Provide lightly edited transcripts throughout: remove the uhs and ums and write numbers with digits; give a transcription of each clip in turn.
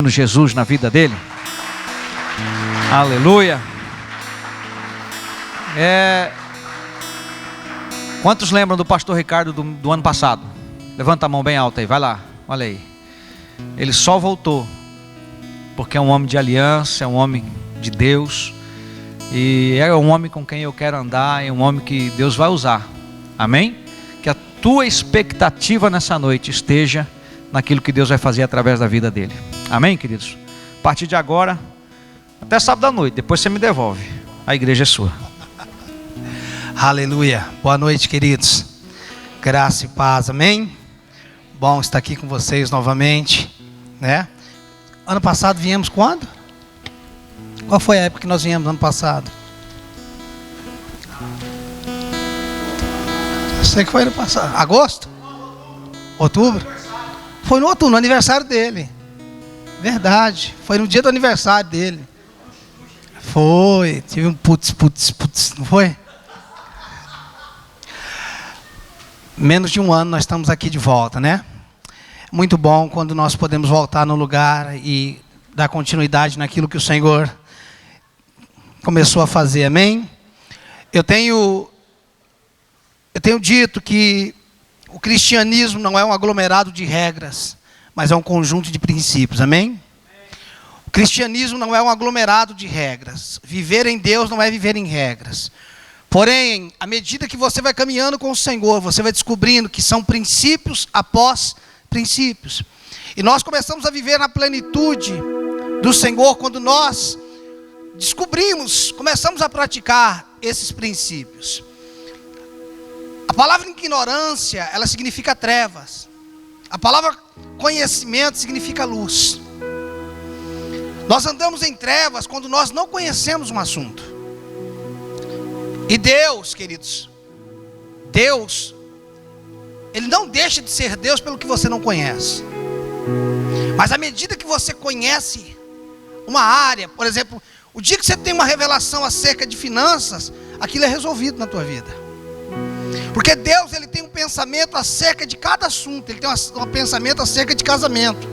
menino Jesus na vida dele? Aleluia. Quantos lembram do pastor Ricardo do ano passado? Levanta a mão bem alta aí, vai lá, olha aí. Ele só voltou porque é um homem de aliança, é um homem de Deus, e é um homem com quem eu quero andar, é um homem que Deus vai usar. Amém? Que a tua expectativa nessa noite esteja naquilo que Deus vai fazer através da vida dele. Amém, queridos? A partir de agora, até sábado à noite, depois você me devolve. A igreja é sua. Aleluia. Boa noite, queridos. Graça e paz, amém? Bom estar aqui com vocês novamente, né? Ano passado viemos quando? Qual foi a época que nós viemos ano passado? Eu sei que foi ano passado. Agosto? Outubro? Foi no outubro, no aniversário dele. Verdade. Foi no dia do aniversário dele. Foi. Tive um putz, não foi? Menos de um ano nós estamos aqui de volta, né? Muito bom quando nós podemos voltar no lugar e dar continuidade naquilo que o Senhor começou a fazer, amém? Eu tenho dito que o cristianismo não é um aglomerado de regras, mas é um conjunto de princípios, amém? O cristianismo não é um aglomerado de regras. Viver em Deus não é viver em regras. Porém, à medida que você vai caminhando com o Senhor, você vai descobrindo que são princípios após princípios. E nós começamos a viver na plenitude do Senhor quando nós descobrimos, começamos a praticar esses princípios. A palavra ignorância, ela significa trevas. A palavra conhecimento significa luz. Nós andamos em trevas quando nós não conhecemos um assunto. E Deus, queridos, Deus, Ele não deixa de ser Deus pelo que você não conhece. Mas à medida que você conhece uma área, por exemplo, o dia que você tem uma revelação acerca de finanças, aquilo é resolvido na tua vida. Porque Deus, Ele tem um pensamento acerca de cada assunto. Ele tem um pensamento acerca de casamento.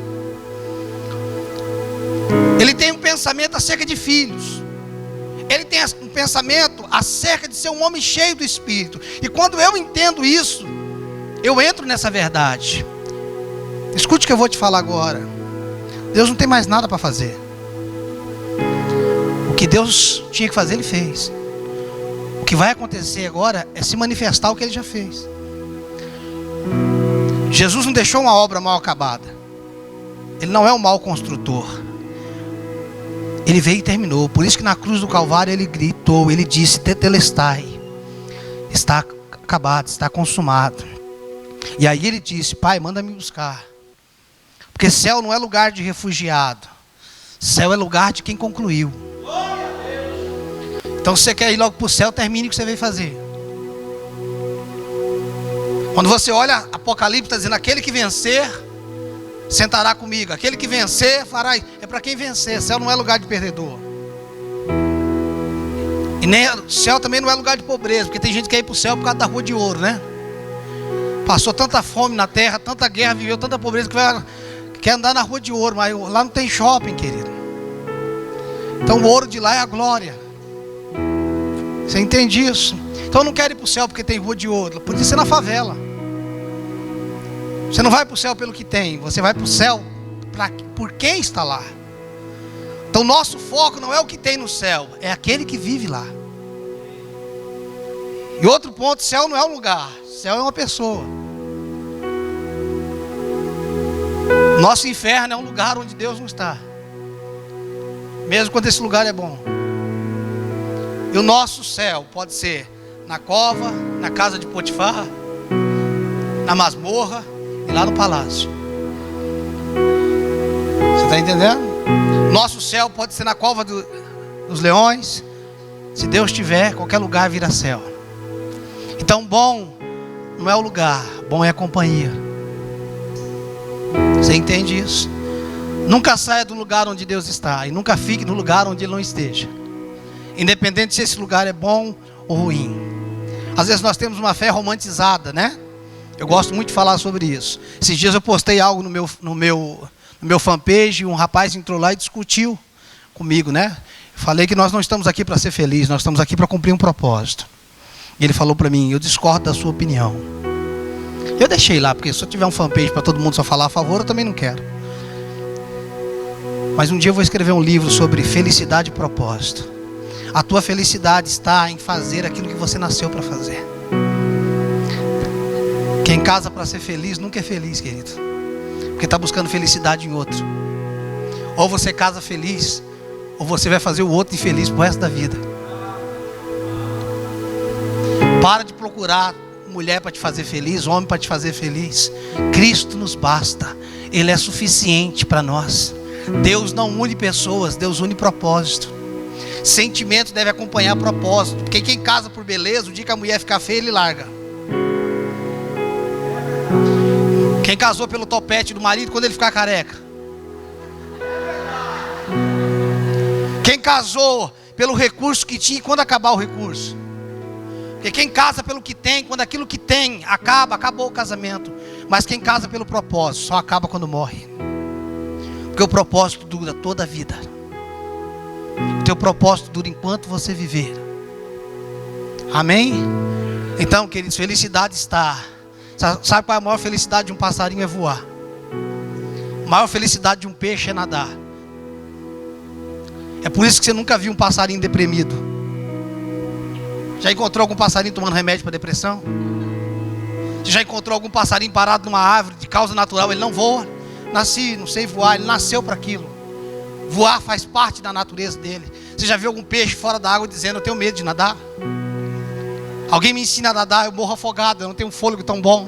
Ele tem um pensamento acerca de filhos. Ele tem um pensamento acerca de ser um homem cheio do Espírito. E quando eu entendo isso, eu entro nessa verdade. Escute o que eu vou te falar agora. Deus não tem mais nada para fazer. O que Deus tinha que fazer, Ele fez. O que vai acontecer agora é se manifestar o que Ele já fez. Jesus não deixou uma obra mal acabada. Ele não é um mau construtor. Ele veio e terminou. Por isso que na cruz do Calvário Ele gritou, Ele disse: Tetelestai, está acabado, está consumado. E aí Ele disse: Pai, manda me buscar. Porque céu não é lugar de refugiado. Céu é lugar de quem concluiu. Então se você quer ir logo para o céu, termine o que você veio fazer. Quando você olha Apocalipse, está dizendo: aquele que vencer sentará comigo. Aquele que vencer fará. É para quem vencer. Céu não é lugar de perdedor. E nem céu também não é lugar de pobreza, porque tem gente que quer ir para o céu por causa da rua de ouro, né? Passou tanta fome na terra, tanta guerra, viveu tanta pobreza que quer andar na rua de ouro, mas lá não tem shopping, querido. Então o ouro de lá é a glória. Você entende isso? Então eu não quero ir para o céu porque tem rua de ouro. Podia ser na favela. Você não vai para o céu pelo que tem, você vai para o céu por quem está lá. Então nosso foco não é o que tem no céu, é aquele que vive lá. E outro ponto: céu não é um lugar, céu é uma pessoa. Nosso inferno é um lugar onde Deus não está, mesmo quando esse lugar é bom. E o nosso céu pode ser na cova, na casa de Potifar, na masmorra e lá no palácio. Você está entendendo? Nosso céu pode ser na cova dos leões. Se Deus tiver, qualquer lugar vira céu. Então bom não é o lugar, bom é a companhia. Você entende isso? Nunca saia do lugar onde Deus está, e nunca fique no lugar onde Ele não esteja, independente se esse lugar é bom ou ruim. Às vezes nós temos uma fé romantizada, né? Eu gosto muito de falar sobre isso. Esses dias eu postei algo no no meu fanpage, um rapaz entrou lá e discutiu comigo, né? Falei que nós não estamos aqui para ser felizes, nós estamos aqui para cumprir um propósito. E ele falou para mim: eu discordo da sua opinião. Eu deixei lá, porque se eu tiver um fanpage para todo mundo só falar a favor, eu também não quero. Mas um dia eu vou escrever um livro sobre felicidade e propósito. A tua felicidade está em fazer aquilo que você nasceu para fazer. Quem casa para ser feliz nunca é feliz, querido, porque está buscando felicidade em outro. Ou você casa feliz, ou você vai fazer o outro infeliz pro resto da vida. Para de procurar mulher para te fazer feliz, homem para te fazer feliz. Cristo nos basta. Ele é suficiente para nós. Deus não une pessoas, Deus une propósito. Sentimento deve acompanhar propósito, porque quem casa por beleza, o dia que a mulher ficar feia, ele larga. Quem casou pelo topete do marido, quando ele ficar careca. Quem casou pelo recurso que tinha, quando acabar o recurso. Porque quem casa pelo que tem, quando aquilo que tem acaba, acabou o casamento. Mas quem casa pelo propósito, só acaba quando morre. Porque o propósito dura toda a vida. O teu propósito dura enquanto você viver. Amém? Então, queridos, felicidade está. Sabe qual é a maior felicidade de um passarinho? É voar. A maior felicidade de um peixe é nadar. É por isso que você nunca viu um passarinho deprimido. Já encontrou algum passarinho tomando remédio para depressão? Você já encontrou algum passarinho parado numa árvore de causa natural? Ele não voa. Nasci, não sei voar. Ele nasceu para aquilo. Voar faz parte da natureza dele. Você já viu algum peixe fora da água dizendo: eu tenho medo de nadar? Alguém me ensina a nadar, eu morro afogado, eu não tenho um fôlego tão bom.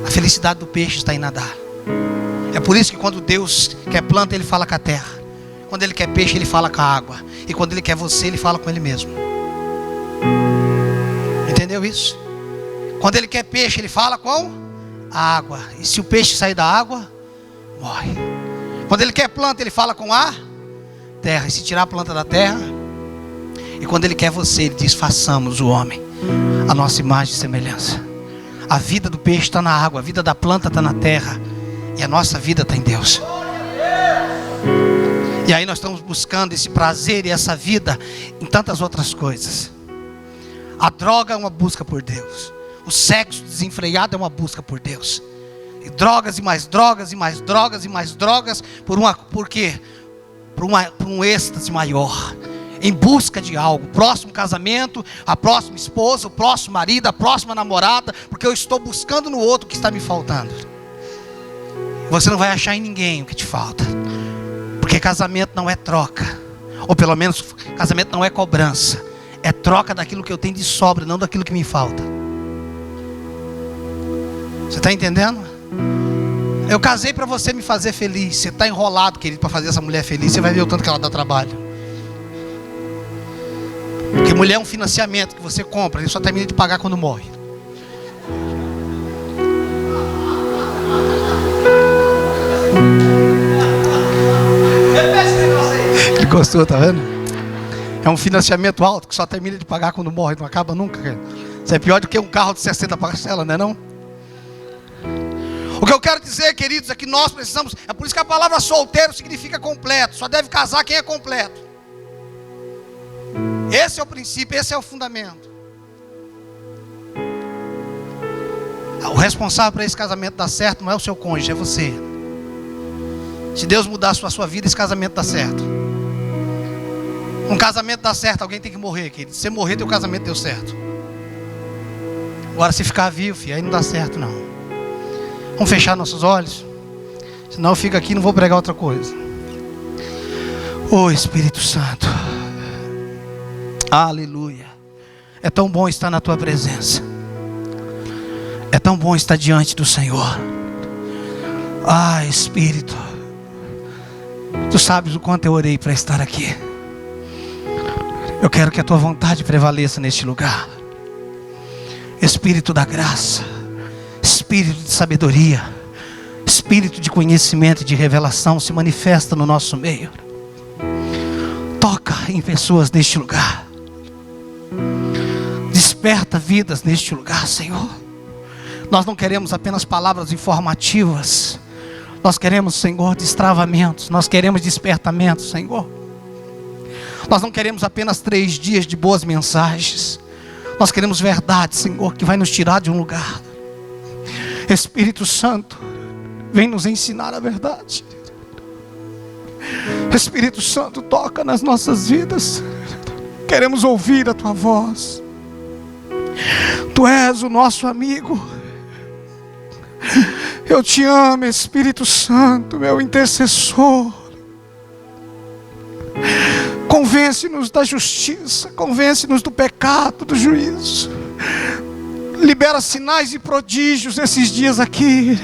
A felicidade do peixe está em nadar. É por isso que quando Deus quer planta, Ele fala com a terra. Quando Ele quer peixe, Ele fala com a água. E quando Ele quer você, Ele fala com Ele mesmo. Entendeu isso? Quando Ele quer peixe, Ele fala com a água. E se o peixe sair da água, morre. Quando Ele quer planta, Ele fala com a terra. E se tirar a planta da terra. E quando Ele quer você, Ele diz: façamos o homem a nossa imagem e semelhança. A vida do peixe está na água, a vida da planta está na terra, e a nossa vida está em Deus. E aí nós estamos buscando esse prazer e essa vida em tantas outras coisas. A droga é uma busca por Deus. O sexo desenfreado é uma busca por Deus. E drogas e mais drogas e mais drogas e mais drogas. Por quê? Por um êxtase maior. Em busca de algo. Próximo casamento, a próxima esposa, o próximo marido, a próxima namorada. Porque eu estou buscando no outro o que está me faltando. Você não vai achar em ninguém o que te falta. Porque casamento não é troca. Ou pelo menos casamento não é cobrança. É troca daquilo que eu tenho de sobra, não daquilo que me falta. Você está entendendo? Eu casei para você me fazer feliz. Você está enrolado, querido, para fazer essa mulher feliz. Você vai ver o tanto que ela dá trabalho. Porque mulher é um financiamento que você compra, ele só termina de pagar quando morre. Ele gostou, tá vendo? É um financiamento alto que só termina de pagar quando morre, não acaba nunca, cara. Isso é pior do que um carro de 60 parcelas, não é não? O que eu quero dizer, queridos, é que nós precisamos. É por isso que a palavra solteiro significa completo. Só deve casar quem é completo. Esse é o princípio, esse é o fundamento. O responsável para esse casamento dar certo não é o seu cônjuge, é você. Se Deus mudar a sua vida, esse casamento dá certo. Um casamento dá certo, alguém tem que morrer, querido. Se você morrer, teu casamento deu certo. Agora, se ficar vivo, filho, aí não dá certo não. Vamos fechar nossos olhos. Senão eu fico aqui e não vou pregar outra coisa. Ô Espírito Santo, aleluia. É tão bom estar na tua presença. É tão bom estar diante do Senhor. Ah, Espírito, tu sabes o quanto eu orei para estar aqui. Eu quero que a tua vontade prevaleça neste lugar. Espírito da graça, Espírito de sabedoria, Espírito de conhecimento e de revelação se manifesta no nosso meio. Toca em pessoas neste lugar. Desperta vidas neste lugar, Senhor. Nós não queremos apenas palavras informativas. Nós queremos, Senhor, destravamentos. Nós queremos despertamentos, Senhor. Nós não queremos apenas 3 dias de boas mensagens. Nós queremos verdade, Senhor, que vai nos tirar de um lugar. Espírito Santo, vem nos ensinar a verdade. Espírito Santo, toca nas nossas vidas. Queremos ouvir a Tua voz. Tu és o nosso amigo. Eu te amo, Espírito Santo, meu intercessor. Convence-nos da justiça, convence-nos do pecado, do juízo. Libera sinais e prodígios nesses dias aqui.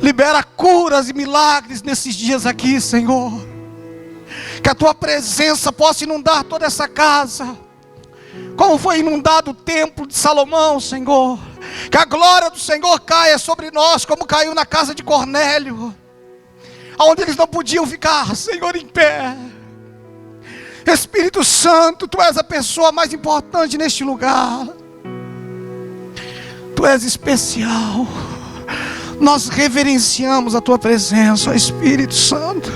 Libera curas e milagres nesses dias aqui, Senhor. Que a Tua presença possa inundar toda essa casa, como foi inundado o templo de Salomão, Senhor. Que a glória do Senhor caia sobre nós, como caiu na casa de Cornélio, onde eles não podiam ficar, Senhor, em pé. Espírito Santo, Tu és a pessoa mais importante neste lugar. Tu és especial. Nós reverenciamos a Tua presença, ó Espírito Santo.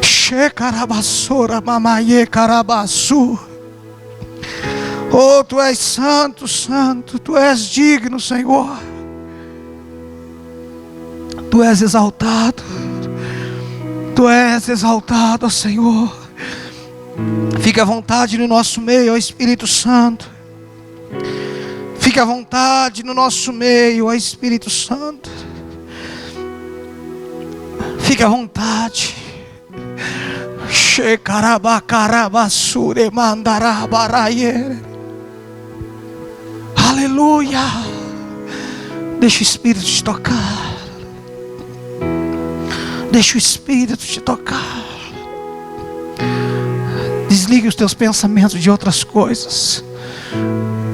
Shekarabassora mamaye karabasu. Oh, Tu és santo, santo. Tu és digno, Senhor. Tu és exaltado. Tu és exaltado, ó Senhor. Fique à vontade no nosso meio, ó Espírito Santo. Fique à vontade no nosso meio, ó Espírito Santo. Fique à vontade. Shekarabakarabassure mandarabaraye. Aleluia. Deixa o Espírito te tocar. Deixa o Espírito te tocar. Desligue os teus pensamentos de outras coisas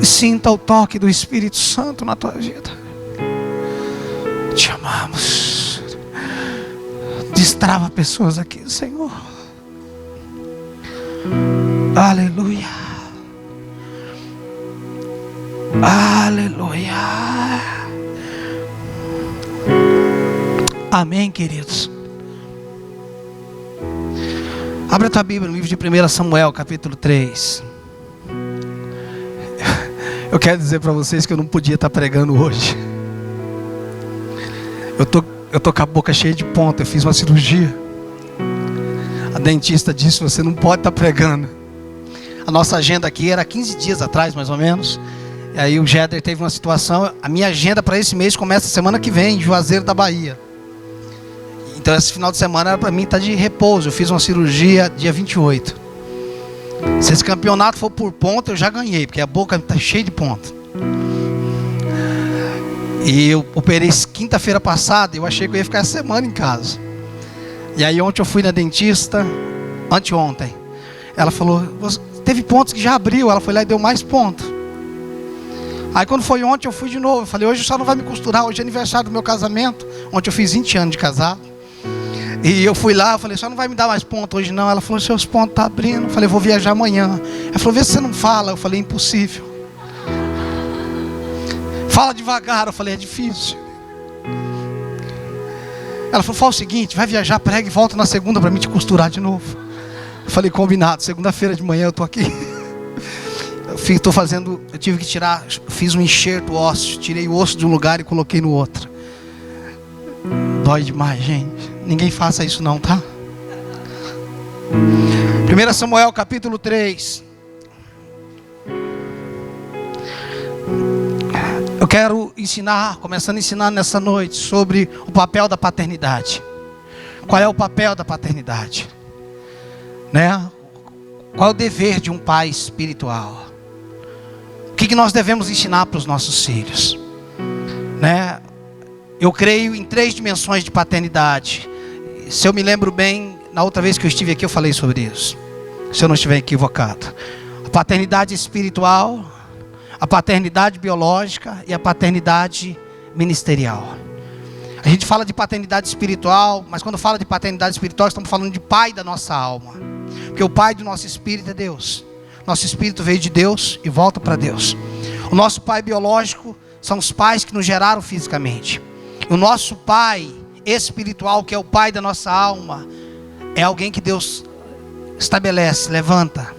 e sinta o toque do Espírito Santo na tua vida. Te amamos. Destrava pessoas aqui, Senhor. Aleluia. Aleluia. Amém, queridos. Abre a tua Bíblia no livro de 1 Samuel, capítulo 3. Eu quero dizer para vocês que eu não podia estar pregando hoje. Eu tô com a boca cheia de ponta. Eu fiz uma cirurgia. A dentista disse: você não pode estar pregando. A nossa agenda aqui era 15 dias atrás, mais ou menos. E aí o Jéder teve uma situação. A minha agenda para esse mês começa semana que vem, em Juazeiro da Bahia. Então esse final de semana era para mim estar de repouso. Eu fiz uma cirurgia dia 28. Se esse campeonato for por ponta, eu já ganhei, porque a boca está cheia de ponta. E eu operei quinta-feira passada. Eu achei que eu ia ficar essa semana em casa. E aí ontem eu fui na dentista. Anteontem ela falou: teve pontos que já abriu. Ela foi lá e deu mais ponto. Aí quando foi ontem eu fui de novo. Eu falei: hoje só não vai me costurar. Hoje é aniversário do meu casamento. Ontem eu fiz 20 anos de casado. E eu fui lá, eu falei: só não vai me dar mais ponto hoje não. Ela falou: seus pontos estão abrindo. Eu falei: vou viajar amanhã. Ela falou: vê se você não fala. Eu falei: impossível. Fala devagar. Eu falei: é difícil. Ela falou: fala o seguinte, vai viajar, prega e volta na segunda para mim te costurar de novo. Eu falei: combinado, segunda-feira de manhã eu tô aqui. Eu tive que tirar, fiz um enxerto ósseo, tirei o osso de um lugar e coloquei no outro. Dói demais, gente. Ninguém faça isso não, tá? 1 Samuel capítulo 3. Eu quero começando a ensinar nessa noite sobre o papel da paternidade. Qual é o papel da paternidade? Né? Qual é o dever de um pai espiritual? O que nós devemos ensinar para os nossos filhos? Né? Eu creio em 3 dimensões de paternidade. Se eu me lembro bem, na outra vez que eu estive aqui eu falei sobre isso. Se eu não estiver equivocado. A paternidade espiritual, a paternidade biológica e a paternidade ministerial. A gente fala de paternidade espiritual, mas quando fala de paternidade espiritual, estamos falando de pai da nossa alma. Porque o pai do nosso espírito é Deus. Nosso espírito veio de Deus e volta para Deus. O nosso pai biológico são os pais que nos geraram fisicamente. O nosso pai espiritual, que é o pai da nossa alma, é alguém que Deus estabelece, levanta,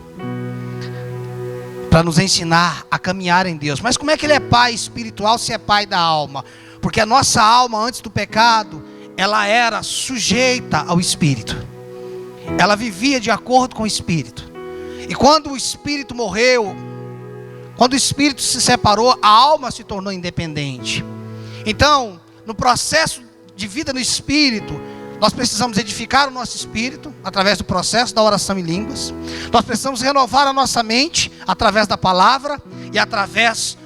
para nos ensinar a caminhar em Deus. Mas como é que ele é pai espiritual se é pai da alma? Porque a nossa alma, antes do pecado, ela era sujeita ao Espírito. Ela vivia de acordo com o Espírito. E quando o Espírito morreu, quando o Espírito se separou, a alma se tornou independente. Então, no processo de vida no Espírito, nós precisamos edificar o nosso espírito através do processo da oração em línguas. Nós precisamos renovar a nossa mente através da palavra e através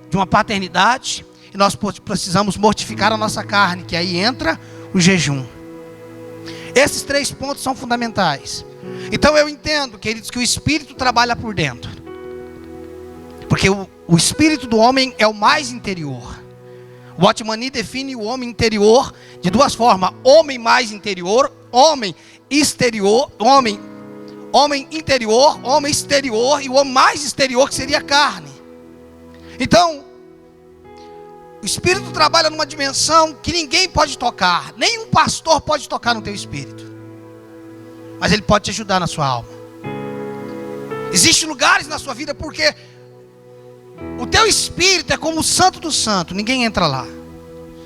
de uma paternidade. E nós precisamos mortificar a nossa carne, que aí entra o jejum. Esses 3 pontos são fundamentais. Então eu entendo, queridos, que o espírito trabalha por dentro. Porque o espírito do homem é o mais interior. O Watchmani define o homem interior de 2 formas: homem mais interior, homem exterior, homem interior, homem exterior, e o homem mais exterior, que seria a carne. Então, o Espírito trabalha numa dimensão que ninguém pode tocar, nenhum pastor pode tocar no teu espírito, mas ele pode te ajudar na sua alma. Existem lugares na sua vida, porque o teu espírito é como o santo do santo, ninguém entra lá,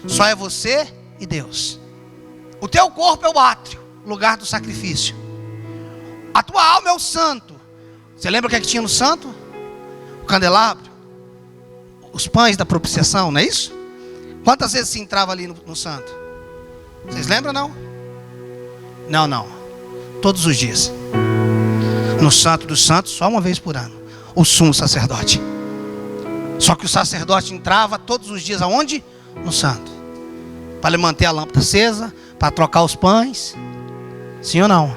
só é você e Deus. O teu corpo é o átrio, lugar do sacrifício. A tua alma é o santo. Você lembra o que é que tinha no santo? O candelabro, os pães da propiciação, não é isso? Quantas vezes se entrava ali no santo? Vocês lembram, não? Não, todos os dias. No santo dos santos, só uma vez por ano, o sumo sacerdote. Só que o sacerdote entrava todos os dias aonde? No santo, para manter a lâmpada acesa, para trocar os pães. Sim ou não?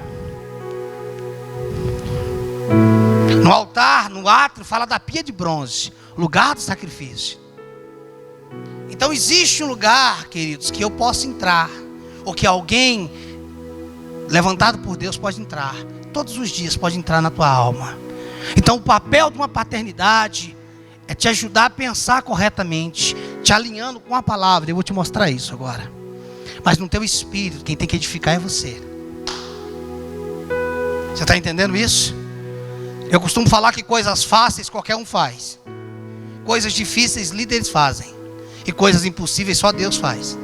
No altar, no átrio, fala da pia de bronze, lugar do sacrifício. Então existe um lugar, queridos, que eu posso entrar, ou que alguém levantado por Deus pode entrar. Todos os dias pode entrar na tua alma. Então o papel de uma paternidade é te ajudar a pensar corretamente, te alinhando com a palavra. Eu vou te mostrar isso agora. Mas no teu espírito, quem tem que edificar é você. Você está entendendo isso? Eu costumo falar que coisas fáceis qualquer um faz. Coisas difíceis líderes fazem. E coisas impossíveis só Deus faz.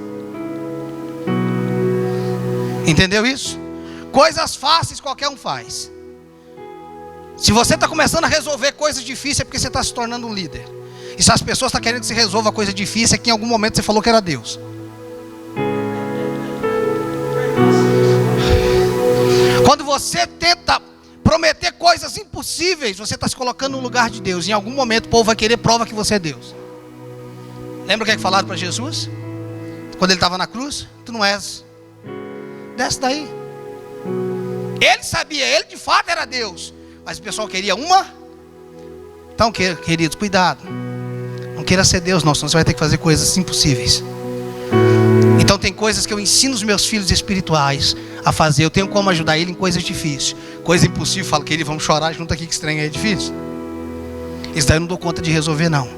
Entendeu isso? Coisas fáceis qualquer um faz. Se você está começando a resolver coisas difíceis, é porque você está se tornando um líder. E se as pessoas estão querendo que você resolva coisa difícil, é que em algum momento você falou que era Deus. Quando você tenta prometer coisas impossíveis, você está se colocando no lugar de Deus. Em algum momento o povo vai querer prova que você é Deus. Lembra o que é que falaram para Jesus? Quando ele estava na cruz? Tu não és. Desce daí. Ele sabia, ele de fato era Deus. Mas o pessoal queria uma. Então, queridos, cuidado. Não queira ser Deus não, senão você vai ter que fazer coisas impossíveis. Então tem coisas que eu ensino os meus filhos espirituais a fazer. Eu tenho como ajudar ele em coisas difíceis. Coisa impossível, falo, querido, vamos chorar junto aqui, que estranho, é difícil. Isso daí eu não dou conta de resolver não.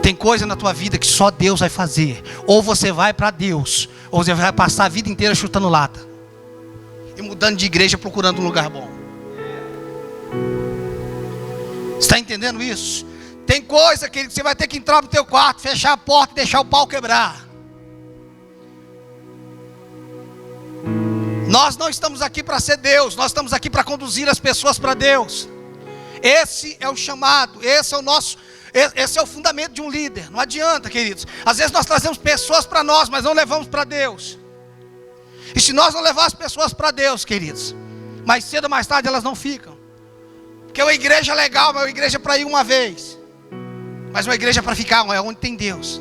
Tem coisa na tua vida que só Deus vai fazer. Ou você vai para Deus, ou você vai passar a vida inteira chutando lata e mudando de igreja procurando um lugar bom. Está entendendo isso? Tem coisa que você vai ter que entrar no teu quarto, fechar a porta e deixar o pau quebrar. Nós não estamos aqui para ser Deus, nós estamos aqui para conduzir as pessoas para Deus. Esse é o chamado, esse é o fundamento de um líder. Não adianta, queridos. Às vezes nós trazemos pessoas para nós, mas não levamos para Deus. E se nós não levarmos pessoas para Deus, queridos, mais cedo ou mais tarde elas não ficam. Porque uma igreja legal, uma igreja para ir uma vez, mas uma igreja para ficar, é onde tem Deus.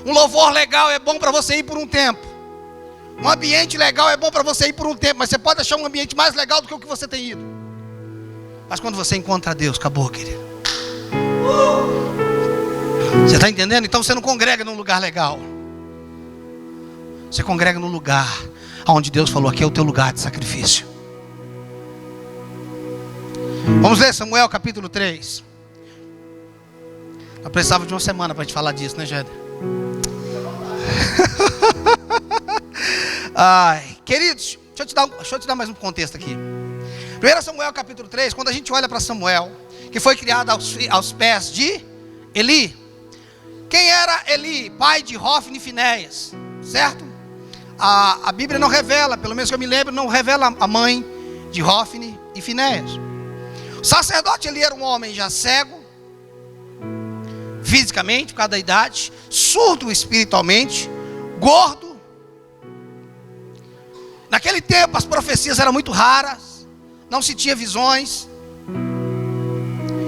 Um louvor legal é bom para você ir por um tempo. Um ambiente legal é bom para você ir por um tempo, mas você pode achar um ambiente mais legal do que o que você tem ido. Mas quando você encontra Deus, acabou, querido. Você está entendendo? Então você não congrega num lugar legal. Você congrega num lugar onde Deus falou, aqui é o teu lugar de sacrifício. Vamos ler Samuel capítulo 3. Eu precisava de uma semana para a gente falar disso, né, Jéder? Ai, queridos, deixa eu te dar mais um contexto aqui. 1 Samuel capítulo 3, quando a gente olha para Samuel, que foi criado aos pés de Eli. Quem era Eli? Pai de Hofni e Finéias, certo? A Bíblia não revela, pelo menos que eu me lembro, não revela a mãe de Hofni e Finéias. O sacerdote Eli era um homem já cego, fisicamente, por causa da idade, surdo espiritualmente, gordo. Naquele tempo as profecias eram muito raras, não se tinha visões.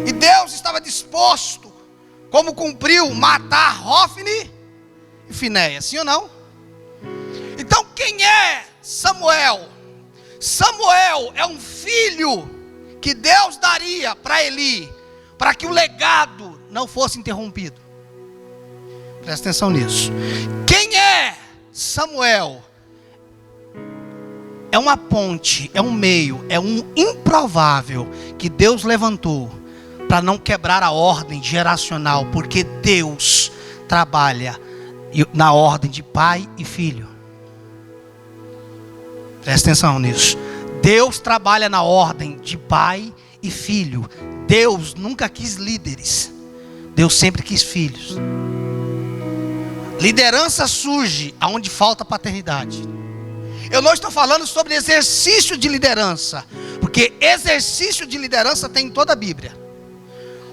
E Deus estava disposto, como cumpriu, matar Hofni e Finéias, sim ou não? Então quem é Samuel? Samuel é um filho que Deus daria para Eli, para que o legado não fosse interrompido. Presta atenção nisso. Quem é Samuel? É uma ponte, é um meio, é um improvável que Deus levantou para não quebrar a ordem geracional, porque Deus trabalha na ordem de pai e filho. Presta atenção nisso. Deus trabalha na ordem de pai e filho. Deus nunca quis líderes, Deus sempre quis filhos. Liderança surge aonde falta paternidade. Eu não estou falando sobre exercício de liderança, porque exercício de liderança tem em toda a Bíblia.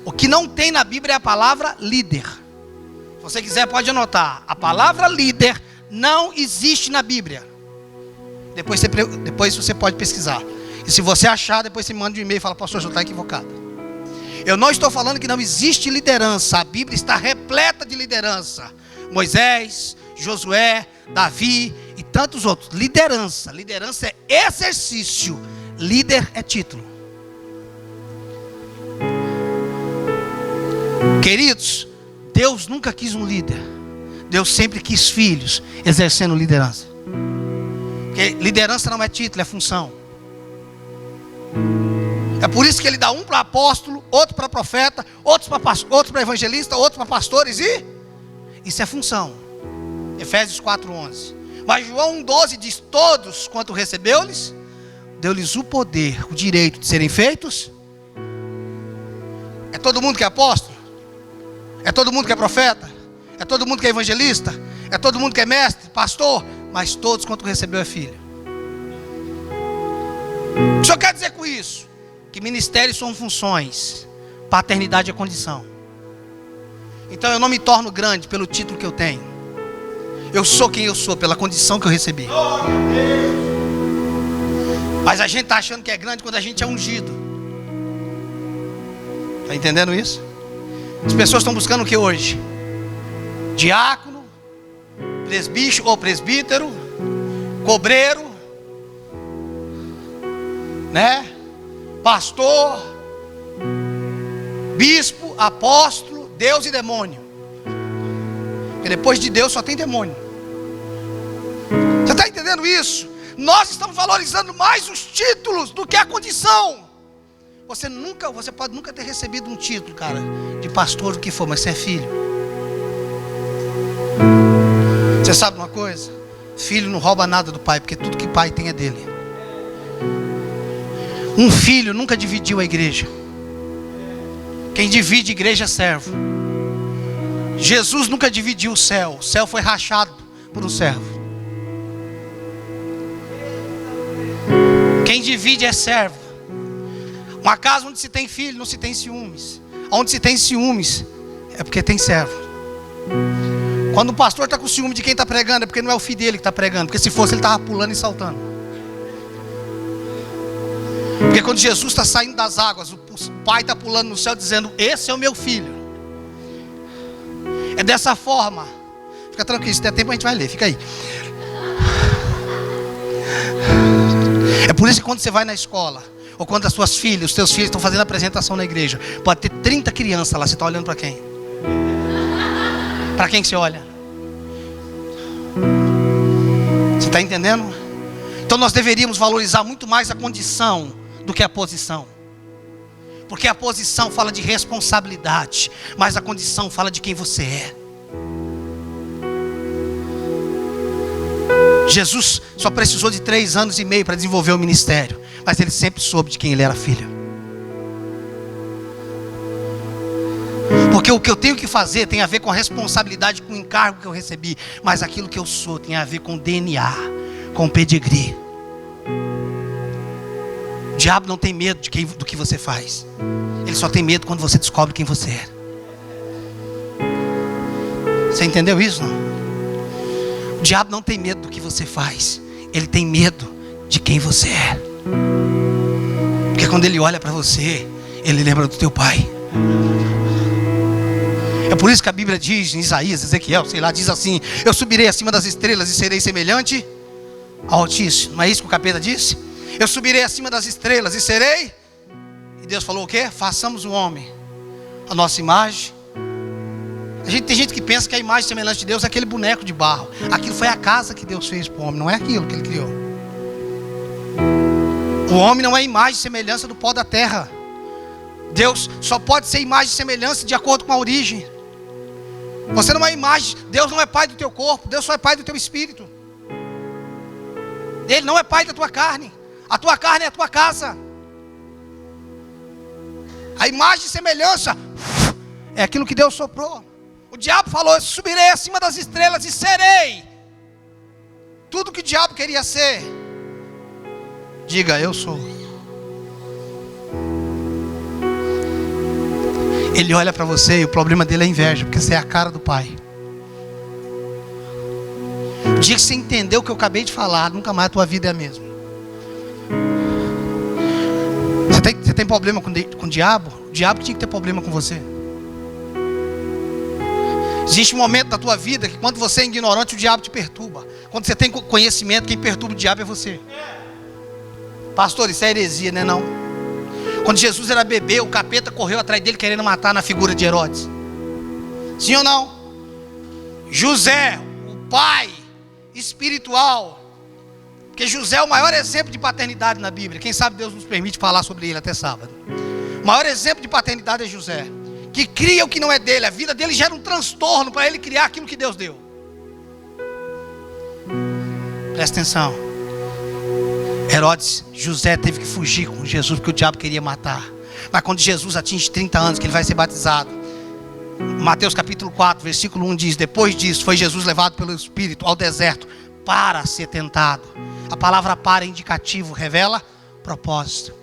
O que não tem na Bíblia é a palavra líder. Se você quiser pode anotar. A palavra líder não existe na Bíblia. Depois você pode pesquisar. E se você achar, depois você me manda um e-mail e fala: pastor, você está equivocado. Eu não estou falando que não existe liderança. A Bíblia está repleta de liderança. Moisés, Josué, Davi e tantos outros. Liderança é exercício. Líder é título. Queridos, Deus nunca quis um líder. Deus sempre quis filhos exercendo liderança. Porque liderança não é título, é função. É por isso que ele dá um para apóstolo, outro para profeta, outro para evangelista, outro para pastores, e isso é função. Efésios 4:11. Mas João 1:12 diz: todos quanto recebeu-lhes, deu-lhes o poder, o direito de serem feitos. É todo mundo que é apóstolo? É todo mundo que é profeta? É todo mundo que é evangelista? É todo mundo que é mestre, pastor? Mas todos quanto recebeu é filho. O que o senhor quer dizer com isso? Que ministérios são funções, paternidade é condição. Então eu não me torno grande pelo título que eu tenho. Eu sou quem eu sou pela condição que eu recebi. Mas a gente está achando que é grande quando a gente é ungido. Está entendendo isso? As pessoas estão buscando o que hoje? Diácono, presbítero, cobreiro, né? Pastor, bispo, apóstolo, Deus e demônio. Porque depois de Deus só tem demônio. Você está entendendo isso? Nós estamos valorizando mais os títulos do que a condição. Você pode nunca ter recebido um título, cara, de pastor, o que for, mas você é filho. Você sabe uma coisa? Filho não rouba nada do pai, porque tudo que pai tem é dele. Um filho nunca dividiu a igreja. Quem divide a igreja é servo. Jesus nunca dividiu o céu foi rachado por um servo. Quem divide é servo. Uma casa onde se tem filho, não se tem ciúmes. Onde se tem ciúmes, é porque tem servo. Quando o pastor está com ciúme de quem está pregando, é porque não é o filho dele que está pregando. Porque se fosse, ele estava pulando e saltando. Porque quando Jesus está saindo das águas, o pai está pulando no céu dizendo: esse é o meu filho. É dessa forma. Fica tranquilo, se der tempo a gente vai ler, fica aí. É por isso que quando você vai na escola, ou quando as suas filhas, os teus filhos estão fazendo apresentação na igreja, pode ter 30 crianças lá, você está olhando para quem? Para quem que você olha? Você está entendendo? Então nós deveríamos valorizar muito mais a condição do que a posição. Porque a posição fala de responsabilidade, mas a condição fala de quem você é. Jesus só precisou de 3 anos e meio para desenvolver o ministério, mas ele sempre soube de quem ele era filho. Porque o que eu tenho que fazer tem a ver com a responsabilidade, com o encargo que eu recebi, mas aquilo que eu sou tem a ver com o DNA, com o pedigree. O diabo não tem medo do que você faz, ele só tem medo quando você descobre quem você é. Você entendeu isso, não? O diabo não tem medo do que você faz, ele tem medo de quem você é. Porque quando ele olha para você, ele lembra do teu pai. É por isso que a Bíblia diz em Isaías, Ezequiel, sei lá, diz assim: eu subirei acima das estrelas e serei semelhante ao Altíssimo. Não é isso que o capeta disse? Eu subirei acima das estrelas e serei. E Deus falou o quê? Façamos o homem a nossa imagem. Tem gente que pensa que a imagem semelhante de Deus é aquele boneco de barro. Aquilo foi a casa que Deus fez para o homem, não é aquilo que ele criou. O homem não é imagem e semelhança do pó da terra. Deus só pode ser imagem e semelhança de acordo com a origem. Você não é imagem, Deus não é pai do teu corpo, Deus só é pai do teu espírito. Ele não é pai da tua carne. A tua carne é a tua casa. A imagem e semelhança é aquilo que Deus soprou. O diabo falou: eu subirei acima das estrelas e serei tudo que o diabo queria ser. Diga: eu sou. Ele olha para você e o problema dele é inveja, porque você é a cara do pai. O dia que você entendeu o que eu acabei de falar, nunca mais a tua vida é a mesma. Você tem problema com o diabo? O diabo tinha que ter problema com você. Existe um momento da tua vida que quando você é ignorante, o diabo te perturba. Quando você tem conhecimento, quem perturba o diabo é você. Pastor, isso é heresia, né? Não. Quando Jesus era bebê, o capeta correu atrás dele querendo matar na figura de Herodes. Sim ou não? José, o pai espiritual, porque José é o maior exemplo de paternidade na Bíblia. Quem sabe Deus nos permite falar sobre ele até sábado. O maior exemplo de paternidade é José, que cria o que não é dele. A vida dele gera um transtorno para ele criar aquilo que Deus deu. Presta atenção. Herodes, José teve que fugir com Jesus porque o diabo queria matar. Mas quando Jesus atinge 30 anos, que ele vai ser batizado, Mateus capítulo 4, versículo 1 diz: depois disso foi Jesus levado pelo Espírito ao deserto para ser tentado. A palavra para é indicativo, revela propósito.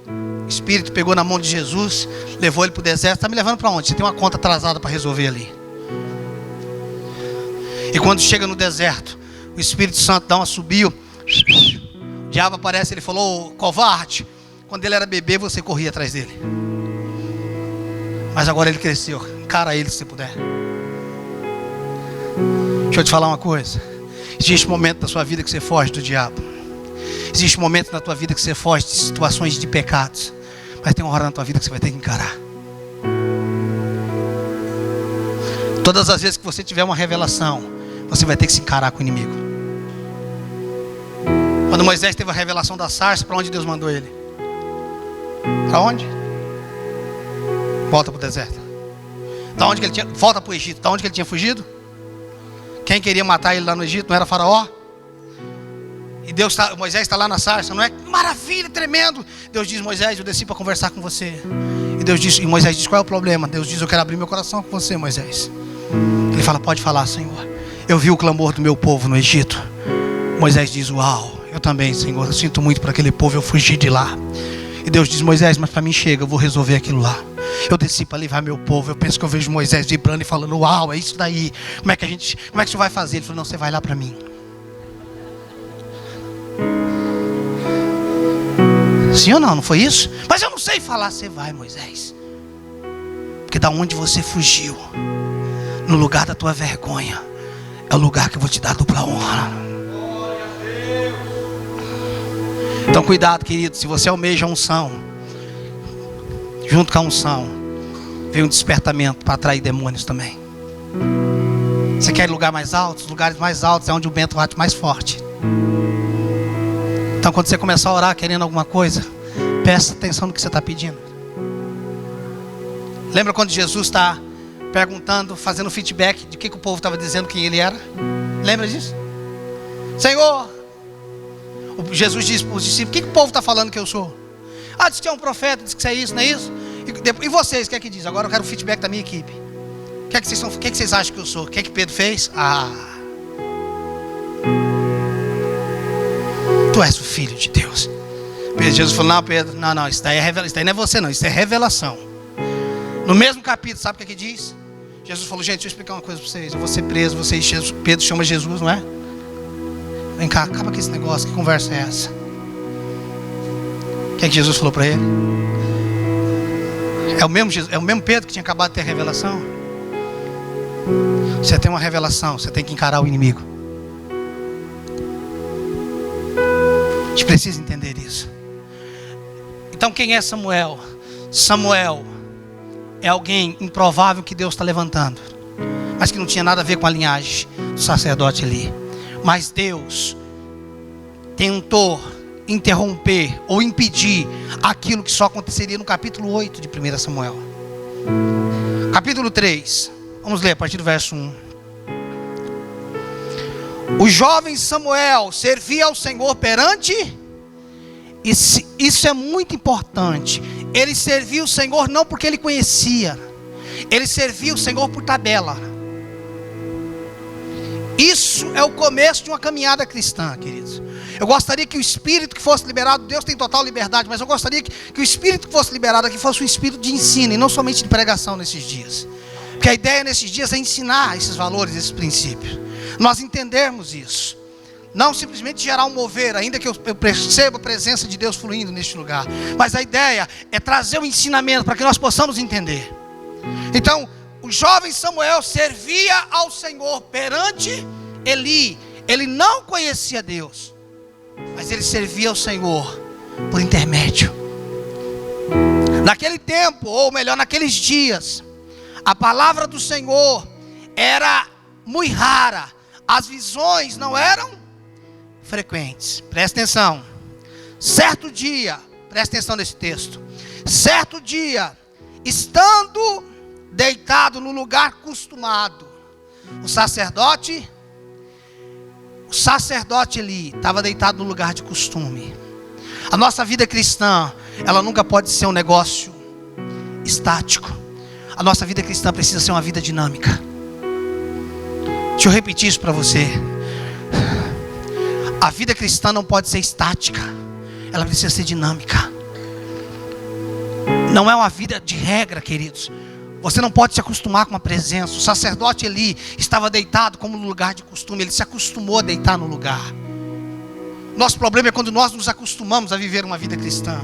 O Espírito pegou na mão de Jesus, levou ele para o deserto. Está me levando para onde? Você tem uma conta atrasada para resolver ali. E quando chega no deserto, o Espírito Santo dá uma subiu. O diabo aparece, ele falou: covarde, quando ele era bebê você corria atrás dele, mas agora ele cresceu, encara ele se você puder. Deixa eu te falar uma coisa. Existe um momento da sua vida que você foge do diabo. Existe um momento na tua vida que você foge de situações de pecados. Mas tem uma hora na tua vida que você vai ter que encarar. Todas as vezes que você tiver uma revelação, você vai ter que se encarar com o inimigo. Quando Moisés teve a revelação da sarça, para onde Deus mandou ele? Para onde? Volta para o deserto. Da onde que ele tinha? Volta para o Egito. Da onde que ele tinha fugido? Quem queria matar ele lá no Egito não era Faraó? E Moisés está lá na sarça, não é? Maravilha, tremendo. Deus diz: Moisés, eu desci para conversar com você. E Moisés diz: qual é o problema? Deus diz: eu quero abrir meu coração com você, Moisés. Ele fala: pode falar, Senhor. Eu vi o clamor do meu povo no Egito. Moisés diz: uau, eu também, Senhor. Eu sinto muito por aquele povo, eu fugi de lá. E Deus diz: Moisés, mas para mim chega, eu vou resolver aquilo lá. Eu desci para levar meu povo. Eu penso que eu vejo Moisés vibrando e falando: uau, é isso daí. Como é que você vai fazer? Ele falou: não, você vai lá para mim. Sim ou não? Não foi isso? Mas eu não sei falar. Você vai, Moisés. Porque da onde você fugiu, no lugar da tua vergonha, é o lugar que eu vou te dar dupla honra. Então cuidado, querido. Se você almeja a unção, junto com a unção vem um despertamento para atrair demônios também. Você quer lugar mais alto? Os lugares mais altos é onde o vento bate mais forte. Então quando você começar a orar querendo alguma coisa, presta atenção no que você está pedindo. Lembra quando Jesus está perguntando, fazendo feedback de que o povo estava dizendo quem ele era? Lembra disso? Senhor, Jesus disse para os discípulos: o que o povo está falando que eu sou? Ah, diz que é um profeta, diz que você é isso, não é isso? E vocês, o que é que diz? Agora eu quero o feedback da minha equipe. O que é que vocês acham que eu sou? O que é que Pedro fez? Tu és o Filho de Deus. Jesus falou: não, Pedro, não, isso daí é revelação. Isso daí não é você não, isso é revelação. No mesmo capítulo, sabe o que diz? Jesus falou: gente, deixa eu explicar uma coisa para vocês. Eu vou ser preso, Pedro chama Jesus, não é? Vem cá, acaba com esse negócio, que conversa é essa? O que é que Jesus falou para ele? É o mesmo Pedro que tinha acabado de ter a revelação? Você tem uma revelação, você tem que encarar o inimigo. A gente precisa entender isso. Então quem é Samuel? Samuel é alguém improvável que Deus está levantando, mas que não tinha nada a ver com a linhagem do sacerdote ali. Mas Deus tentou interromper ou impedir aquilo que só aconteceria no capítulo 8 de 1 Samuel. Capítulo 3, vamos ler a partir do verso 1. O jovem Samuel servia ao Senhor perante... Isso é muito importante. Ele servia o Senhor não porque ele conhecia, ele servia o Senhor por tabela. Isso é o começo de uma caminhada cristã, queridos. Eu gostaria que o espírito que fosse liberado, Deus tem total liberdade, mas eu gostaria que o espírito que fosse liberado aqui fosse um espírito de ensino e não somente de pregação nesses dias. Porque a ideia nesses dias é ensinar esses valores, esses princípios. Nós entendermos isso. Não simplesmente gerar um mover, ainda que eu perceba a presença de Deus fluindo neste lugar. Mas a ideia é trazer o ensinamento para que nós possamos entender. Então, o jovem Samuel servia ao Senhor perante Eli. Ele não conhecia Deus, mas ele servia ao Senhor por intermédio. Naquele tempo, ou melhor, naqueles dias, a palavra do Senhor era muito rara. As visões não eram frequentes. Presta atenção. Certo dia, presta atenção nesse texto. Certo dia, estando deitado no lugar costumado, o sacerdote ali estava deitado no lugar de costume. A nossa vida cristã, ela nunca pode ser um negócio estático. A nossa vida cristã precisa ser uma vida dinâmica. Deixa eu repetir isso para você. A vida cristã não pode ser estática, ela precisa ser dinâmica. Não é uma vida de regra, queridos. Você não pode se acostumar com a presença. O sacerdote ali estava deitado como no lugar de costume. Ele se acostumou a deitar no lugar. Nosso problema é quando nós nos acostumamos a viver uma vida cristã.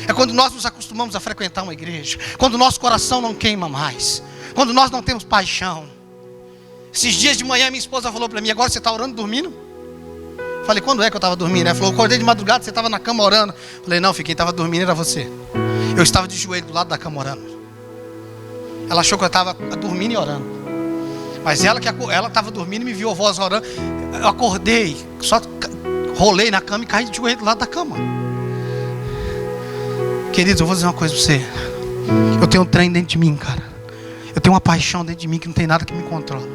É quando nós nos acostumamos a frequentar uma igreja. Quando o nosso coração não queima mais. Quando nós não temos paixão. Esses dias de manhã minha esposa falou para mim: agora você está orando dormindo? Falei: quando é que eu estava dormindo? Ela falou: eu acordei de madrugada, você estava na cama orando. Falei: não, quem estava dormindo era você. Eu estava de joelho do lado da cama orando. Ela achou que eu estava dormindo e orando, mas ela estava dormindo e me viu a voz orando. Eu acordei, só rolei na cama e caí de joelho do lado da cama. Queridos, eu vou dizer uma coisa para você. Eu tenho um trem dentro de mim, cara. Eu tenho uma paixão dentro de mim que não tem nada que me controla.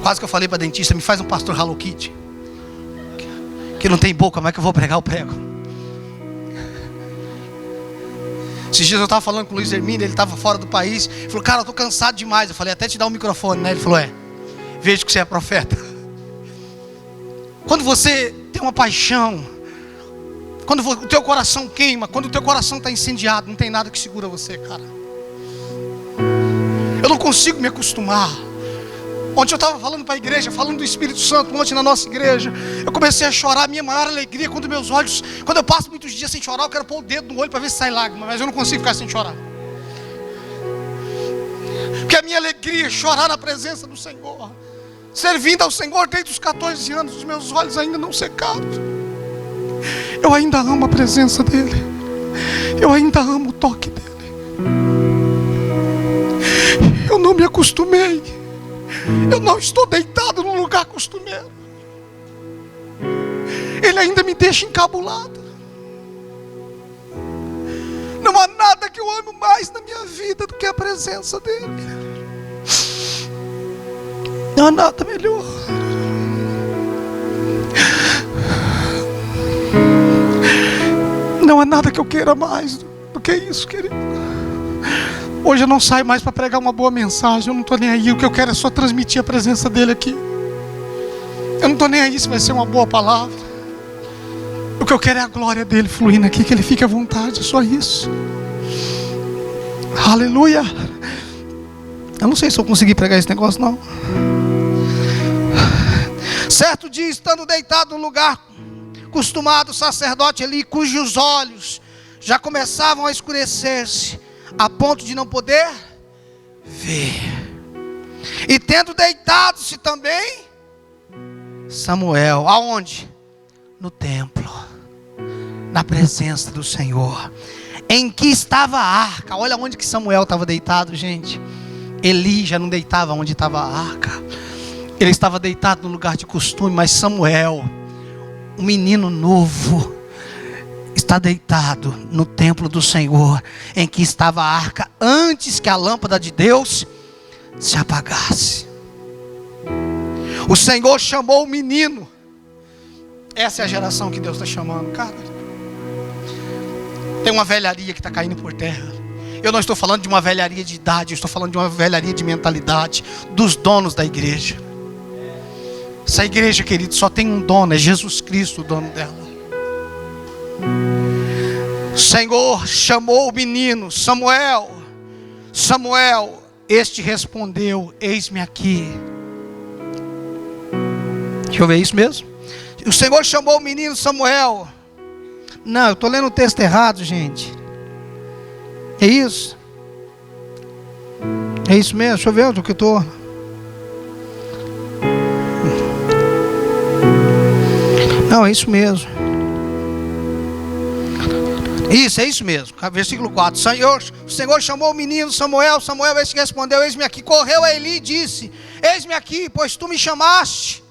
Quase que eu falei para dentista: me faz um pastor Hello Kitty, que não tem boca, como é que eu vou pregar o prego? Esses dias eu estava falando com o Luiz Hermínio, ele estava fora do país. Ele falou: cara, eu estou cansado demais. Eu falei: até te dar um microfone, né? Ele falou: vejo que você é profeta. Quando você tem uma paixão, quando o teu coração queima, quando o teu coração está incendiado, não tem nada que segura você, cara. Eu não consigo me acostumar. Ontem eu estava falando para a igreja, falando do Espírito Santo, ontem na nossa igreja. Eu comecei a chorar, a minha maior alegria, quando meus olhos, quando eu passo muitos dias sem chorar, eu quero pôr o dedo no olho para ver se sai lágrima, mas eu não consigo ficar sem chorar. Porque a minha alegria é chorar na presença do Senhor. Servindo ao Senhor desde os 14 anos, os meus olhos ainda não secaram. Eu ainda amo a presença dEle. Eu ainda amo o toque dEle. Eu não me acostumei. Eu não estou deitado num lugar costumeiro. Ele ainda me deixa encabulado. Não há nada que eu amo mais na minha vida do que a presença dEle. Não há nada melhor. nada que eu queira mais do que isso, querido. Hoje eu não saio mais para pregar uma boa mensagem. Eu não estou nem aí. O que eu quero é só transmitir a presença dele aqui. Eu não estou nem aí se vai ser uma boa palavra. O que eu quero é a glória dele fluindo aqui, que ele fique à vontade, é só isso. Aleluia. Eu não sei se eu consegui pregar esse negócio não. Certo dia, estando deitado no lugar costumado, o sacerdote Eli, cujos olhos já começavam a escurecer-se, a ponto de não poder ver, e tendo deitado-se também Samuel, aonde? No templo, na presença do Senhor, em que estava a arca. Olha onde que Samuel estava deitado, gente. Eli já não deitava onde estava a arca. Ele estava deitado no lugar de costume, mas Samuel, um menino novo, está deitado no templo do Senhor, em que estava a arca, antes que a lâmpada de Deus se apagasse. O Senhor chamou o menino. Essa é a geração que Deus está chamando, cara. Tem uma velharia que está caindo por terra. Eu não estou falando de uma velharia de idade, eu estou falando de uma velharia de mentalidade dos donos da igreja. Essa igreja, querido, só tem um dono, é Jesus Cristo o dono dela. O Senhor chamou o menino, Samuel. Samuel, este respondeu: eis-me aqui. Deixa eu ver isso mesmo. O Senhor chamou o menino Samuel. Não, eu estou lendo o texto errado, gente. É isso? É isso mesmo? Deixa eu ver o que eu estou. Não, é isso mesmo. Isso, é isso mesmo. Versículo 4. O Senhor chamou o menino Samuel. Samuel, esse que respondeu: eis-me aqui. Correu a Eli e disse: eis-me aqui, pois tu me chamaste.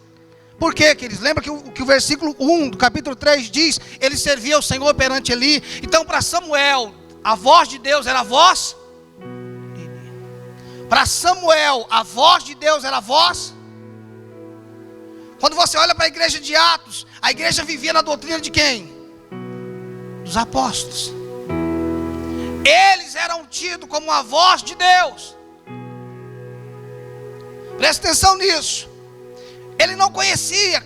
Por quê, queridos? Lembra que o versículo 1 do capítulo 3 diz: ele servia ao Senhor perante Eli. Então para Samuel, a voz de Deus era a voz. Para Samuel, a voz de Deus era a voz. Quando você olha para a igreja de Atos, a igreja vivia na doutrina de quem? Dos apóstolos. Eles eram tidos como a voz de Deus. Presta atenção nisso. Ele não conhecia.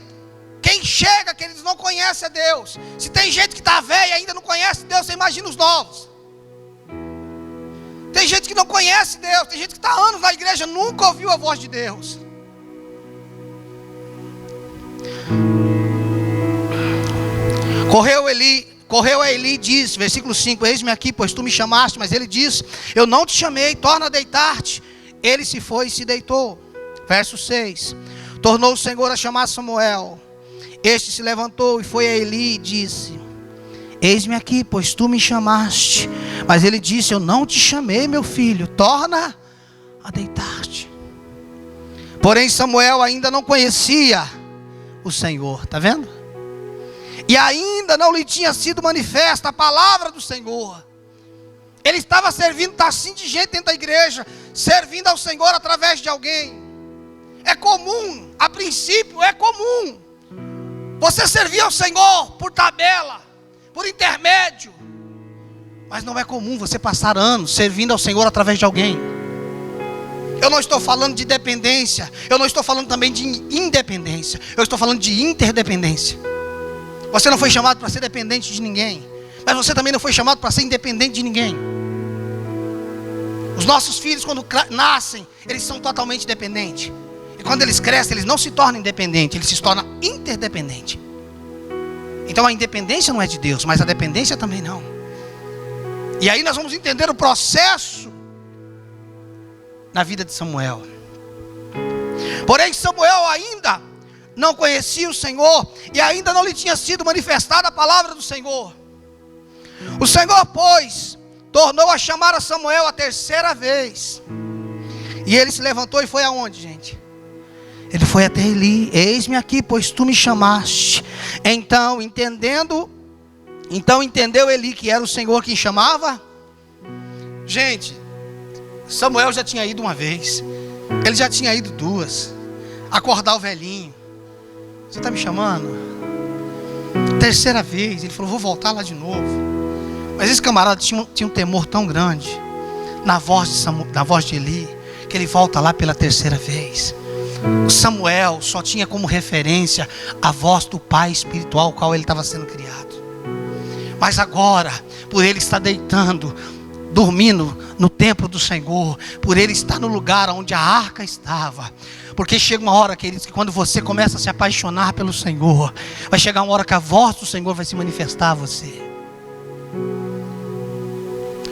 Quem chega, que eles não conhecem a Deus. Se tem gente que está velha e ainda não conhece Deus, você imagina os novos. Tem gente que não conhece Deus. Tem gente que está há anos na igreja, nunca ouviu a voz de Deus. Correu a Eli e disse, versículo 5: eis-me aqui, pois tu me chamaste. Mas ele disse: eu não te chamei, torna a deitar-te. Ele se foi e se deitou. Verso 6: tornou o Senhor a chamar Samuel. Este se levantou e foi a Eli e disse: eis-me aqui, pois tu me chamaste. Mas ele disse: eu não te chamei, meu filho, torna a deitar-te. Porém Samuel ainda não conhecia o Senhor, está vendo? E ainda não lhe tinha sido manifesta a palavra do Senhor. Ele estava servindo, está assim de gente dentro da igreja, servindo ao Senhor através de alguém. É comum, a princípio é comum você servir ao Senhor por tabela, por intermédio. Mas não é comum você passar anos servindo ao Senhor através de alguém. Eu não estou falando de dependência, eu não estou falando também de independência, eu estou falando de interdependência. Você não foi chamado para ser dependente de ninguém, mas você também não foi chamado para ser independente de ninguém. Os nossos filhos, quando nascem, eles são totalmente dependentes. E quando eles crescem, eles não se tornam independentes, eles se tornam interdependentes. Então a independência não é de Deus, mas a dependência também não. E aí nós vamos entender o processo na vida de Samuel. Porém Samuel ainda não conhecia o Senhor, e ainda não lhe tinha sido manifestada a palavra do Senhor. O Senhor, pois, tornou a chamar a Samuel a terceira vez. E ele se levantou e foi aonde, gente? Ele foi até Eli. Eis-me aqui, pois tu me chamaste. Então entendeu Eli que era o Senhor quem chamava. Gente, Samuel já tinha ido uma vez, ele já tinha ido duas, acordar o velhinho. Você está me chamando? Terceira vez, ele falou: vou voltar lá de novo. Mas esse camarada tinha um temor tão grande na voz de Eli, que ele volta lá pela terceira vez. O Samuel só tinha como referência a voz do pai espiritual, ao qual ele estava sendo criado. Mas agora, por ele estar dormindo no templo do Senhor, por ele estar no lugar onde a arca estava, porque chega uma hora, queridos, que quando você começa a se apaixonar pelo Senhor, vai chegar uma hora que a voz do Senhor vai se manifestar a você.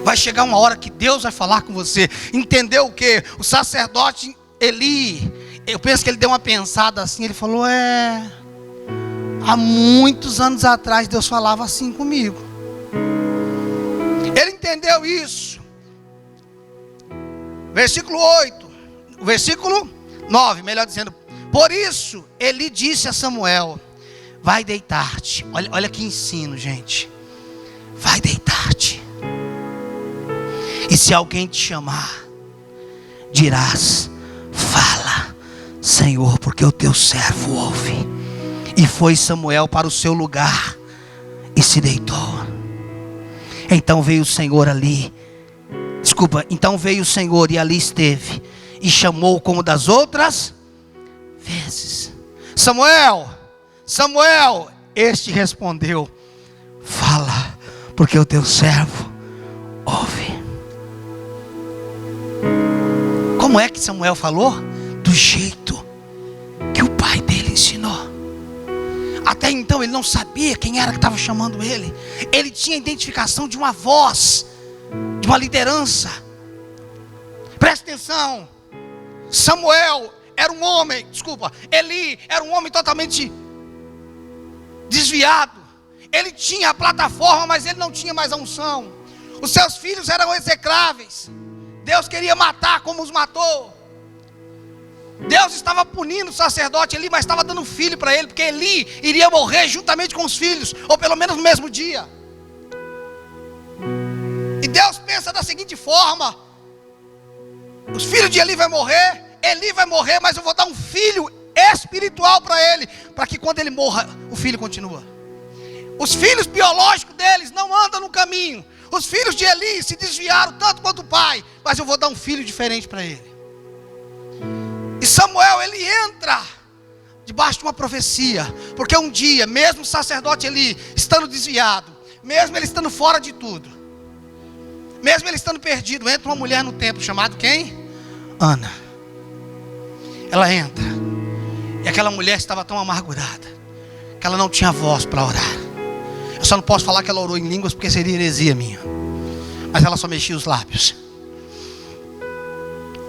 Vai chegar uma hora que Deus vai falar com você. Entendeu o que? O sacerdote Eli, eu penso que ele deu uma pensada assim, ele falou, há muitos anos atrás Deus falava assim comigo. Ele entendeu isso. Versículo 8, versículo 9, melhor dizendo, por isso Eli disse a Samuel, vai deitar-te. Olha que ensino, gente. Vai deitar-te. E se alguém te chamar, dirás, fala, Senhor, porque o teu servo ouve. E foi Samuel para o seu lugar e se deitou. Então veio o Senhor e ali esteve, e chamou como das outras vezes, Samuel, Samuel. Este respondeu, fala, porque o teu servo ouve. Como é que Samuel falou? Do jeito que o pai dele ensinou. Até então ele não sabia quem era que estava chamando ele. Ele tinha identificação de uma voz, de uma liderança. Presta atenção. Eli era um homem totalmente desviado. Ele tinha a plataforma, mas ele não tinha mais a unção. Os seus filhos eram execráveis. Deus queria matar como os matou. Deus estava punindo o sacerdote Eli, mas estava dando filho para ele, porque Eli iria morrer juntamente com os filhos, ou pelo menos no mesmo dia. E Deus pensa da seguinte forma: os filhos de Eli vai morrer, mas eu vou dar um filho espiritual para ele, para que quando ele morra, o filho continua. Os filhos biológicos deles não andam no caminho. Os filhos de Eli se desviaram tanto quanto o pai, mas eu vou dar um filho diferente para ele. E Samuel, ele entra debaixo de uma profecia, porque um dia, mesmo o sacerdote Eli estando desviado, mesmo ele estando fora de tudo, mesmo ele estando perdido, entra uma mulher no templo, chamada quem? Ana. Ela entra, e aquela mulher estava tão amargurada, que ela não tinha voz para orar. Eu só não posso falar que ela orou em línguas, porque seria heresia minha. Mas ela só mexia os lábios.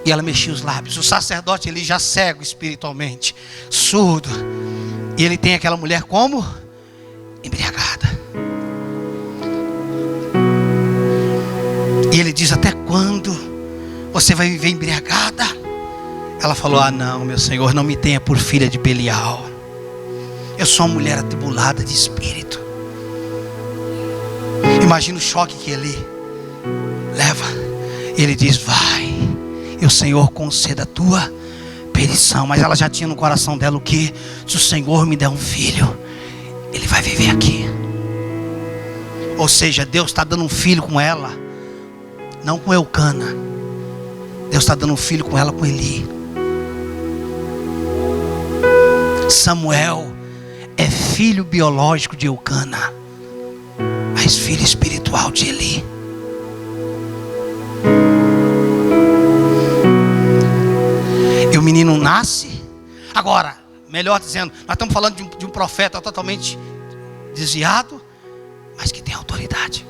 E ela mexia os lábios. O sacerdote, ele já cego espiritualmente, surdo, e ele tem aquela mulher como? Embriagada. E ele diz, até quando você vai viver embriagada? Ela falou, não, meu Senhor, não me tenha por filha de Belial. Eu sou uma mulher atribulada de espírito. Imagina o choque que ele leva. E ele diz, vai, e o Senhor conceda a tua petição. Mas ela já tinha no coração dela o que? Se o Senhor me der um filho, ele vai viver aqui. Ou seja, Deus está dando um filho com ela, não com Eucana. Deus está dando um filho com ela, com Eli. Samuel é filho biológico de Eucana, mas filho espiritual de Eli. E o menino nasce. Agora, melhor dizendo, nós estamos falando de um profeta totalmente desviado, mas que tem autoridade.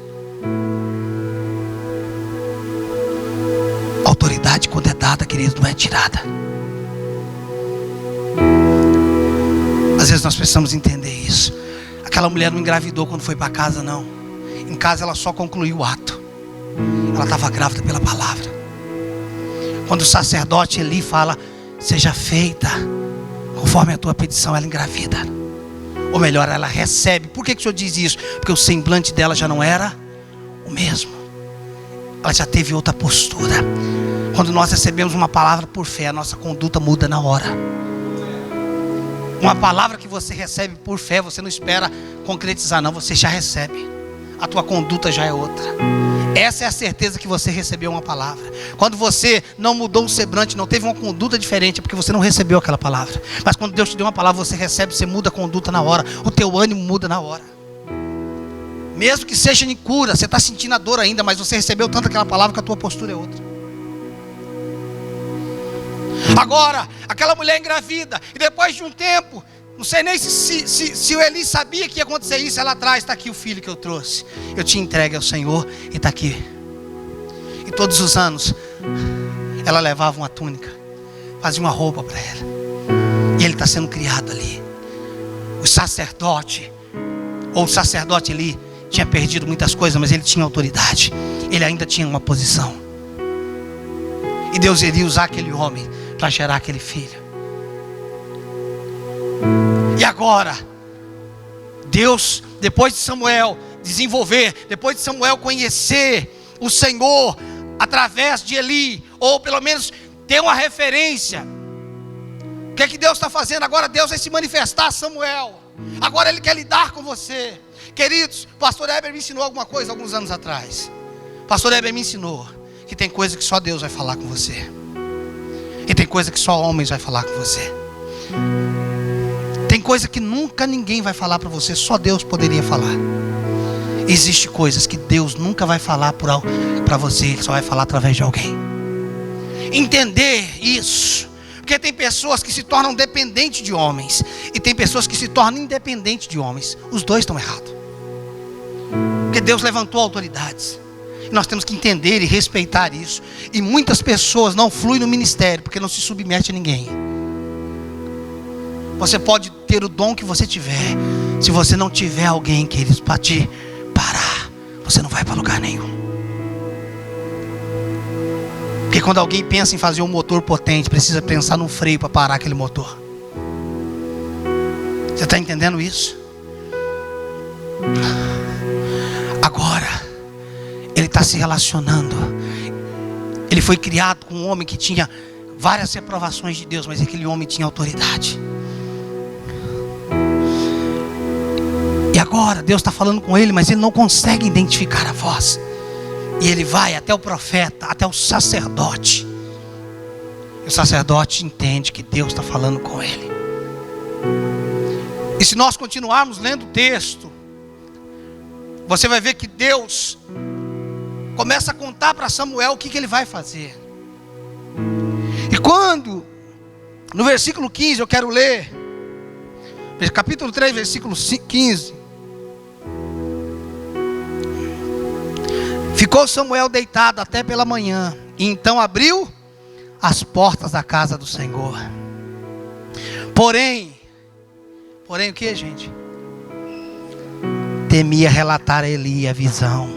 Autoridade, quando é dada, querido, não é tirada. Às vezes nós precisamos entender isso. Aquela mulher não engravidou quando foi para casa, não. Em casa ela só concluiu o ato. Ela estava grávida pela palavra. Quando o sacerdote Eli fala, seja feita conforme a tua petição, ela engravida. Ou melhor, ela recebe. Por que o Senhor diz isso? Porque o semblante dela já não era o mesmo. Ela já teve outra postura. Quando nós recebemos uma palavra por fé, a nossa conduta muda na hora. Uma palavra que você recebe por fé, você não espera concretizar, não, você já recebe. a tua conduta já é outra. Essa é a certeza que você recebeu uma palavra. Quando você não mudou o semblante, não teve uma conduta diferente, é porque você não recebeu aquela palavra. Mas quando Deus te deu uma palavra, você recebe, você muda a conduta na hora. O teu ânimo muda na hora. Mesmo que seja em cura, você está sentindo a dor ainda, mas você recebeu tanto aquela palavra que a tua postura é outra. Agora, aquela mulher engravida, e depois de um tempo, não sei nem se o Eli sabia que ia acontecer isso. Ela atrás, está aqui o filho que eu trouxe. Eu te entregue ao Senhor e está aqui. E todos os anos, ela levava uma túnica, fazia uma roupa para ela. E ele está sendo criado ali. O sacerdote ali, tinha perdido muitas coisas, mas ele tinha autoridade. Ele ainda tinha uma posição. E Deus iria usar aquele homem para gerar aquele filho. E agora, Deus, depois de Samuel desenvolver, depois de Samuel conhecer o Senhor através de Eli, ou pelo menos ter uma referência, o que é que Deus está fazendo? Agora Deus vai se manifestar a Samuel. Agora Ele quer lidar com você. Queridos, o pastor Heber me ensinou alguma coisa alguns anos atrás. O pastor Heber me ensinou que tem coisa que só Deus vai falar com você, e tem coisa que só homens vai falar com você. Tem coisa que nunca ninguém vai falar para você, só Deus poderia falar. Existe coisas que Deus nunca vai falar para você, Ele só vai falar através de alguém. Entender isso, porque tem pessoas que se tornam dependentes de homens, e tem pessoas que se tornam independentes de homens. Os dois estão errados, porque Deus levantou autoridades, e nós temos que entender e respeitar isso. E muitas pessoas não fluem no ministério porque não se submete a ninguém. Você pode ter o dom que você tiver, se você não tiver alguém, queridos, para te parar, você não vai para lugar nenhum. Porque quando alguém pensa em fazer um motor potente, precisa pensar num freio para parar aquele motor. Você está entendendo isso? Agora, ele está se relacionando. Ele foi criado com um homem que tinha várias reprovações de Deus, mas aquele homem tinha autoridade. E agora Deus está falando com ele, mas ele não consegue identificar a voz. E ele vai até o profeta, até o sacerdote. E o sacerdote entende que Deus está falando com ele. E se nós continuarmos lendo o texto, você vai ver que Deus começa a contar para Samuel o que ele vai fazer. E quando, no versículo 15, eu quero ler, capítulo 3, versículo 15. Ficou Samuel deitado até pela manhã, e então abriu as portas da casa do Senhor. Porém o que, gente? Temia relatar a Eli a visão.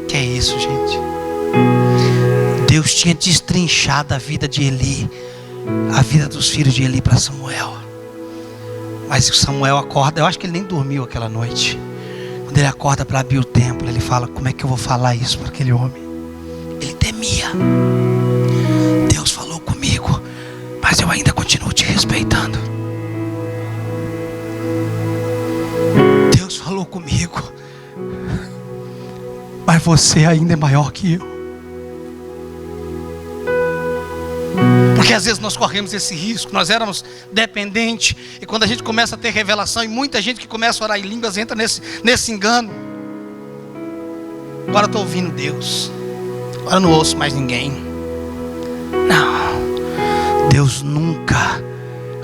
Que é isso, gente? Deus tinha destrinchado a vida de Eli, a vida dos filhos de Eli para Samuel. Mas Samuel acorda, eu acho que ele nem dormiu aquela noite. Quando ele acorda para abrir o templo, ele fala: como é que eu vou falar isso para aquele homem? Ele temia. Deus falou comigo, mas eu ainda continuo te respeitando. Deus falou comigo, mas você ainda é maior que eu. Porque às vezes nós corremos esse risco. Nós éramos dependentes, e quando a gente começa a ter revelação, e muita gente que começa a orar em línguas entra nesse engano. Agora eu estou ouvindo Deus, agora eu não ouço mais ninguém. Não, Deus nunca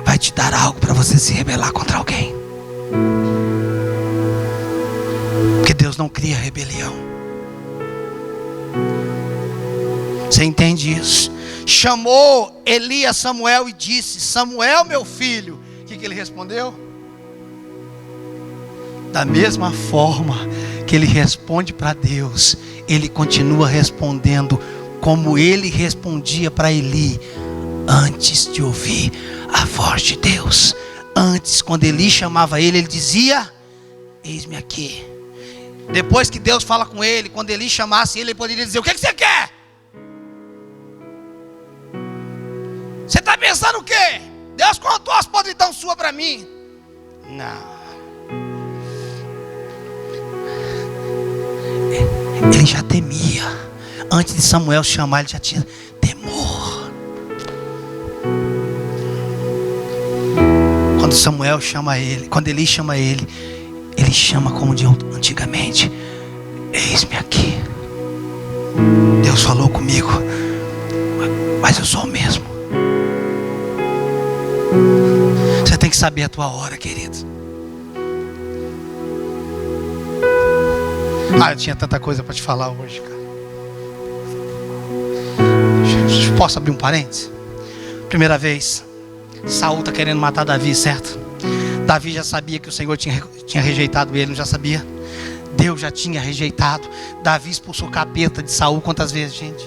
vai te dar algo para você se rebelar contra alguém, porque Deus não cria rebelião. Você entende isso? Chamou Eli a Samuel e disse: Samuel, meu filho. O que ele respondeu? Da mesma forma que ele responde para Deus, ele continua respondendo como ele respondia para Eli antes de ouvir a voz de Deus. Antes, quando Eli chamava ele dizia: eis-me aqui. Depois que Deus fala com ele, quando Eli chamasse ele poderia dizer: o que você quer? Você está pensando o quê? Deus contou as podridão sua para mim? Não. Ele já temia. Antes de Samuel chamar, ele já tinha temor. Quando Samuel chama ele, quando Eli chama ele, ele chama como de antigamente: eis-me aqui. Deus falou comigo, mas eu sou o mesmo. Você tem que saber a tua hora, querido. Eu tinha tanta coisa para te falar hoje, cara. Posso abrir um parênteses? Primeira vez, Saul está querendo matar Davi, certo? Davi já sabia que o Senhor tinha rejeitado ele, não já sabia? Deus já tinha rejeitado. Davi expulsou o capeta de Saul quantas vezes, gente?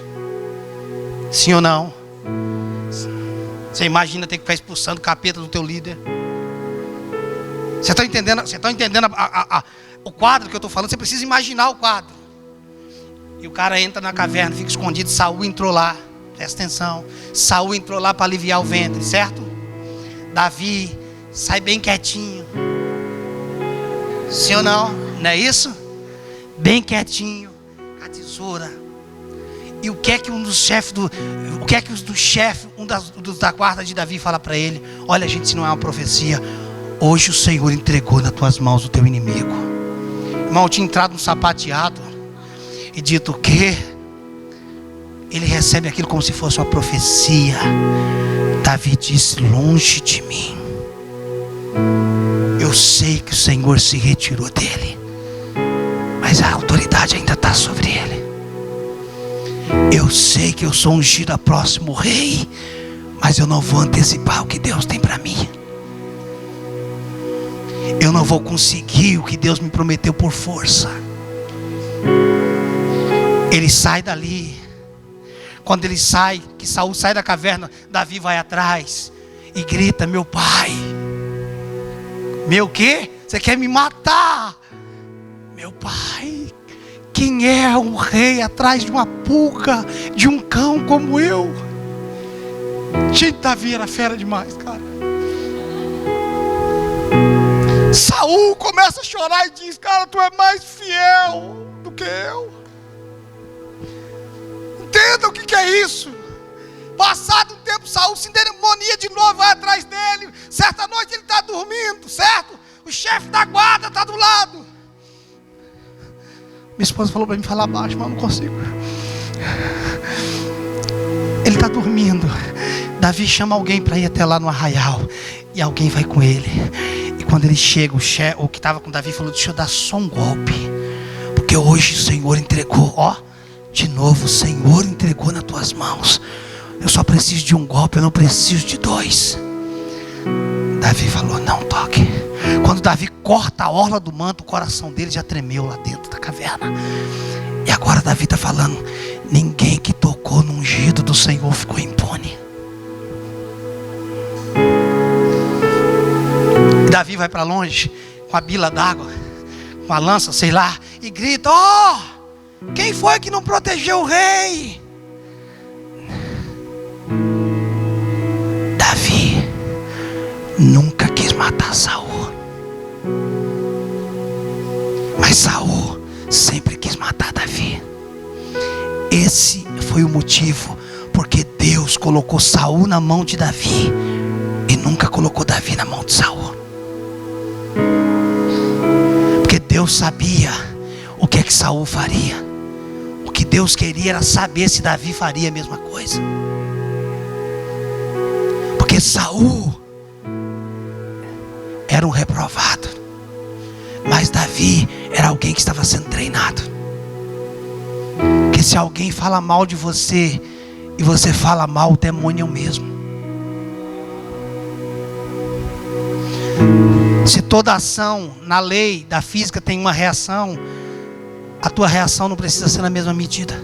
Sim ou não? Você imagina ter que ficar expulsando o capeta do teu líder? Você está entendendo? Você está entendendo o quadro que eu estou falando? Você precisa imaginar o quadro. E o cara entra na caverna, fica escondido. Saul entrou lá, presta atenção. Saul entrou lá para aliviar o ventre, certo? Davi sai bem quietinho. Sim ou não? Não é isso? Bem quietinho, com a tesoura. E o que é que um dos chefes da guarda de Davi fala para ele? Olha, gente, se não é uma profecia, hoje o Senhor entregou nas tuas mãos o teu inimigo. Irmão, eu tinha entrado no sapateado e dito o quê? Ele recebe aquilo como se fosse uma profecia. Davi disse: longe de mim. Eu sei que o Senhor se retirou dele, mas a autoridade ainda está sobre ele. Eu sei que eu sou ungido a próximo rei, mas eu não vou antecipar o que Deus tem para mim. Eu não vou conseguir o que Deus me prometeu por força. Ele sai dali. Quando ele sai, que Saul sai da caverna, Davi vai atrás e grita: meu pai. Meu quê? Você quer me matar? Meu pai. Quem é um rei atrás de uma pulga, de um cão como eu? Gente, Davi era fera demais, cara. Saul começa a chorar e diz: cara, tu é mais fiel do que eu. Entenda o que é isso. Passado um tempo, Saul se endemonia de novo, vai atrás dele. Certa noite ele está dormindo, certo? O chefe da guarda está do lado. Minha esposa falou para mim falar baixo, mas eu não consigo. Ele está dormindo. Davi chama alguém para ir até lá no arraial. E alguém vai com ele. E quando ele chega, o que estava com Davi falou: deixa eu dar só um golpe, porque hoje o Senhor entregou. Ó, de novo, o Senhor entregou nas tuas mãos. Eu só preciso de um golpe, eu não preciso de dois. Davi falou: não toque. Quando Davi corta a orla do manto, o coração dele já tremeu lá dentro da caverna. E agora Davi está falando: ninguém que tocou no ungido do Senhor ficou impune. E Davi vai para longe com a bila d'água, com a lança, sei lá, e grita: ó, quem foi que não protegeu o rei? Davi nunca quis matar Saul, mas Saul sempre quis matar Davi. Esse foi o motivo porque Deus colocou Saul na mão de Davi e nunca colocou Davi na mão de Saul. Porque Deus sabia o que é que Saul faria. O que Deus queria era saber se Davi faria a mesma coisa. Porque Saul era um reprovado, mas Davi era alguém que estava sendo treinado. Porque se alguém fala mal de você e você fala mal, o demônio é o mesmo. Se toda ação na lei da física tem uma reação, a tua reação não precisa ser na mesma medida.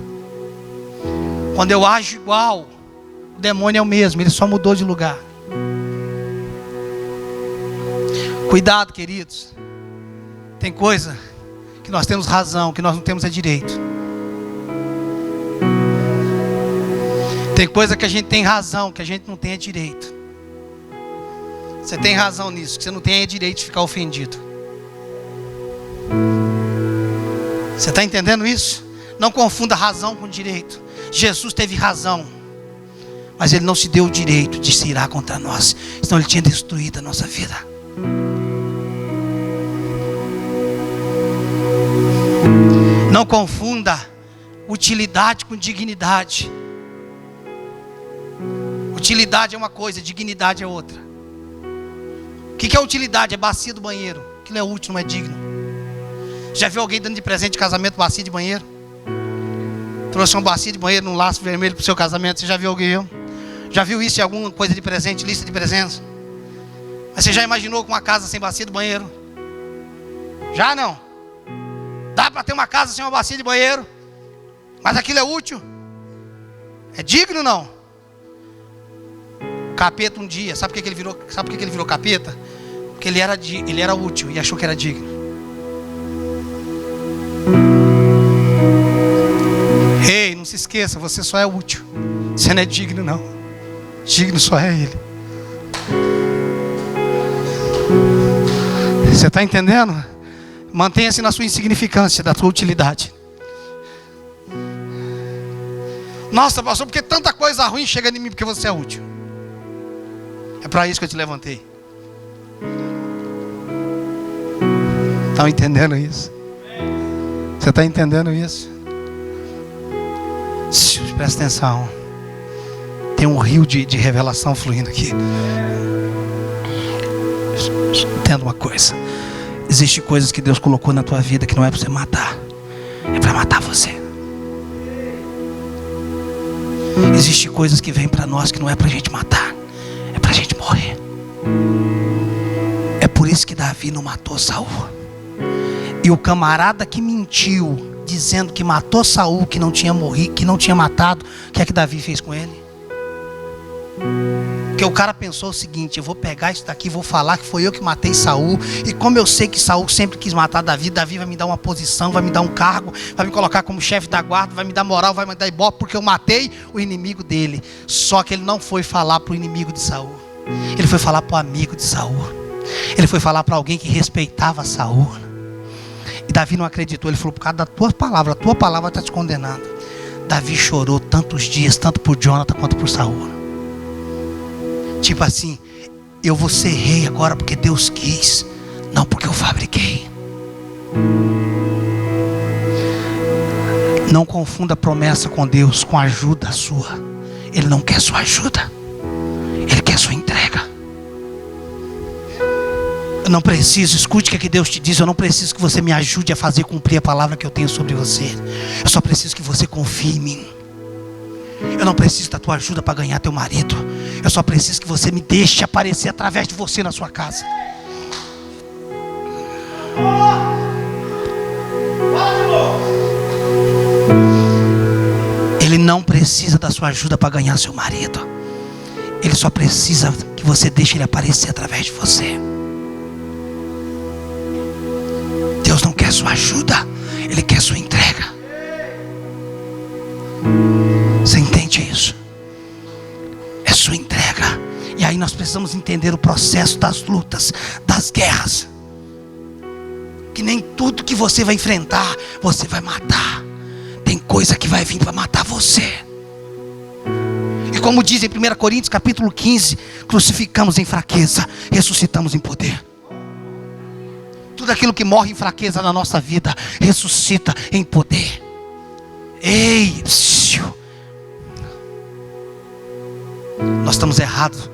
Quando eu ajo igual, o demônio é o mesmo, ele só mudou de lugar. Cuidado, queridos. Tem coisa que nós temos razão, que nós não temos é direito. Tem coisa que a gente tem razão, que a gente não tem é direito. Você tem razão nisso, que você não tem é direito de ficar ofendido. Você está entendendo isso? Não confunda razão com direito. Jesus teve razão, mas Ele não se deu o direito de se irar contra nós, senão Ele tinha destruído a nossa vida. Não confunda utilidade com dignidade. Utilidade é uma coisa, dignidade é outra. O que é utilidade? É bacia do banheiro. Aquilo é útil, não é digno. Já viu alguém dando de presente de casamento bacia de banheiro? Trouxe uma bacia de banheiro num laço vermelho para o seu casamento. Você já viu alguém? Já viu isso em alguma coisa de presente, lista de presentes? Mas você já imaginou com uma casa sem bacia de banheiro? Já não? Dá para ter uma casa sem uma bacia de banheiro? Mas aquilo é útil? É digno ou não? O capeta um dia, sabe por que ele virou capeta? Porque ele era útil e achou que era digno. Ei, não se esqueça, você só é útil. Você não é digno não. Digno só é Ele. Você está entendendo? Mantenha-se na sua insignificância, da sua utilidade. Nossa, pastor, porque tanta coisa ruim chega em mim porque você é útil. É para isso que eu te levantei. Estão entendendo isso? Você está entendendo isso? Presta atenção. Tem um rio de revelação fluindo aqui. Entenda uma coisa. Existem coisas que Deus colocou na tua vida que não é para você matar. É para matar você. Existem coisas que vêm para nós que não é para a gente matar. É para a gente morrer. É por isso que Davi não matou Saul. E o camarada que mentiu, dizendo que matou Saul, que não tinha morrido, que não tinha matado, o que é que Davi fez com ele? Porque o cara pensou o seguinte: eu vou pegar isso daqui, vou falar que foi eu que matei Saul. E como eu sei que Saul sempre quis matar Davi, Davi vai me dar uma posição, vai me dar um cargo, vai me colocar como chefe da guarda, vai me dar moral, vai me dar ibope, porque eu matei o inimigo dele. Só que ele não foi falar para o inimigo de Saul. Ele foi falar para o amigo de Saul. Ele foi falar para alguém que respeitava Saul. E Davi não acreditou. Ele falou: por causa da tua palavra, a tua palavra está te condenando. Davi chorou tantos dias, tanto por Jonathan quanto por Saul. Tipo assim: eu vou ser rei agora porque Deus quis, não porque eu fabriquei. Não confunda a promessa com Deus com ajuda sua. Ele não quer sua ajuda, Ele quer sua entrega. Eu não preciso, escute o que Deus te diz. Eu não preciso que você me ajude a fazer cumprir a palavra que eu tenho sobre você. Eu só preciso que você confie em mim. Eu não preciso da tua ajuda para ganhar teu marido. Eu só preciso que você me deixe aparecer através de você na sua casa. Ele não precisa da sua ajuda para ganhar seu marido. Ele só precisa que você deixe ele aparecer através de você. Deus não quer sua ajuda, Ele quer sua entrega. Você entende isso? É sua entrega. E aí nós precisamos entender o processo das lutas, das guerras. Que nem tudo que você vai enfrentar, você vai matar. Tem coisa que vai vir para matar você. E como diz em 1 Coríntios capítulo 15, crucificamos em fraqueza, ressuscitamos em poder. Tudo aquilo que morre em fraqueza na nossa vida, ressuscita em poder. Ei, nós estamos errados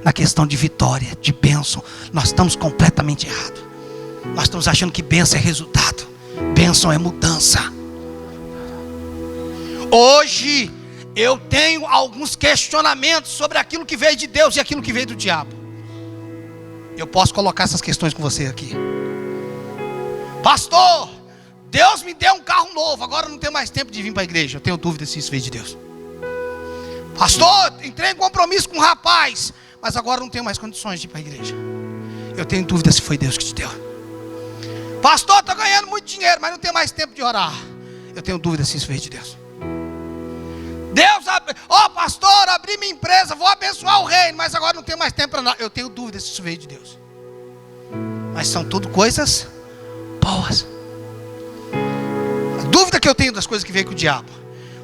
na questão de vitória, de bênção. Nós estamos completamente errados. Nós estamos achando que bênção é resultado, bênção é mudança. Hoje eu tenho alguns questionamentos sobre aquilo que veio de Deus e aquilo que veio do diabo. Eu posso colocar essas questões com você aqui. Pastor, Deus me deu um carro novo, agora eu não tenho mais tempo de vir para a igreja. Eu tenho dúvida se isso veio de Deus. Pastor, entrei em compromisso com um rapaz, mas agora não tenho mais condições de ir para a igreja. Eu tenho dúvida se foi Deus que te deu. Pastor, estou ganhando muito dinheiro, mas não tenho mais tempo de orar. Eu tenho dúvida se isso veio de Deus. Pastor, abri minha empresa, vou abençoar o reino, mas agora não tenho mais tempo para nada. Eu tenho dúvida se isso veio de Deus. Mas são tudo coisas boas. A dúvida dúvida que eu tenho das coisas que veio com o diabo.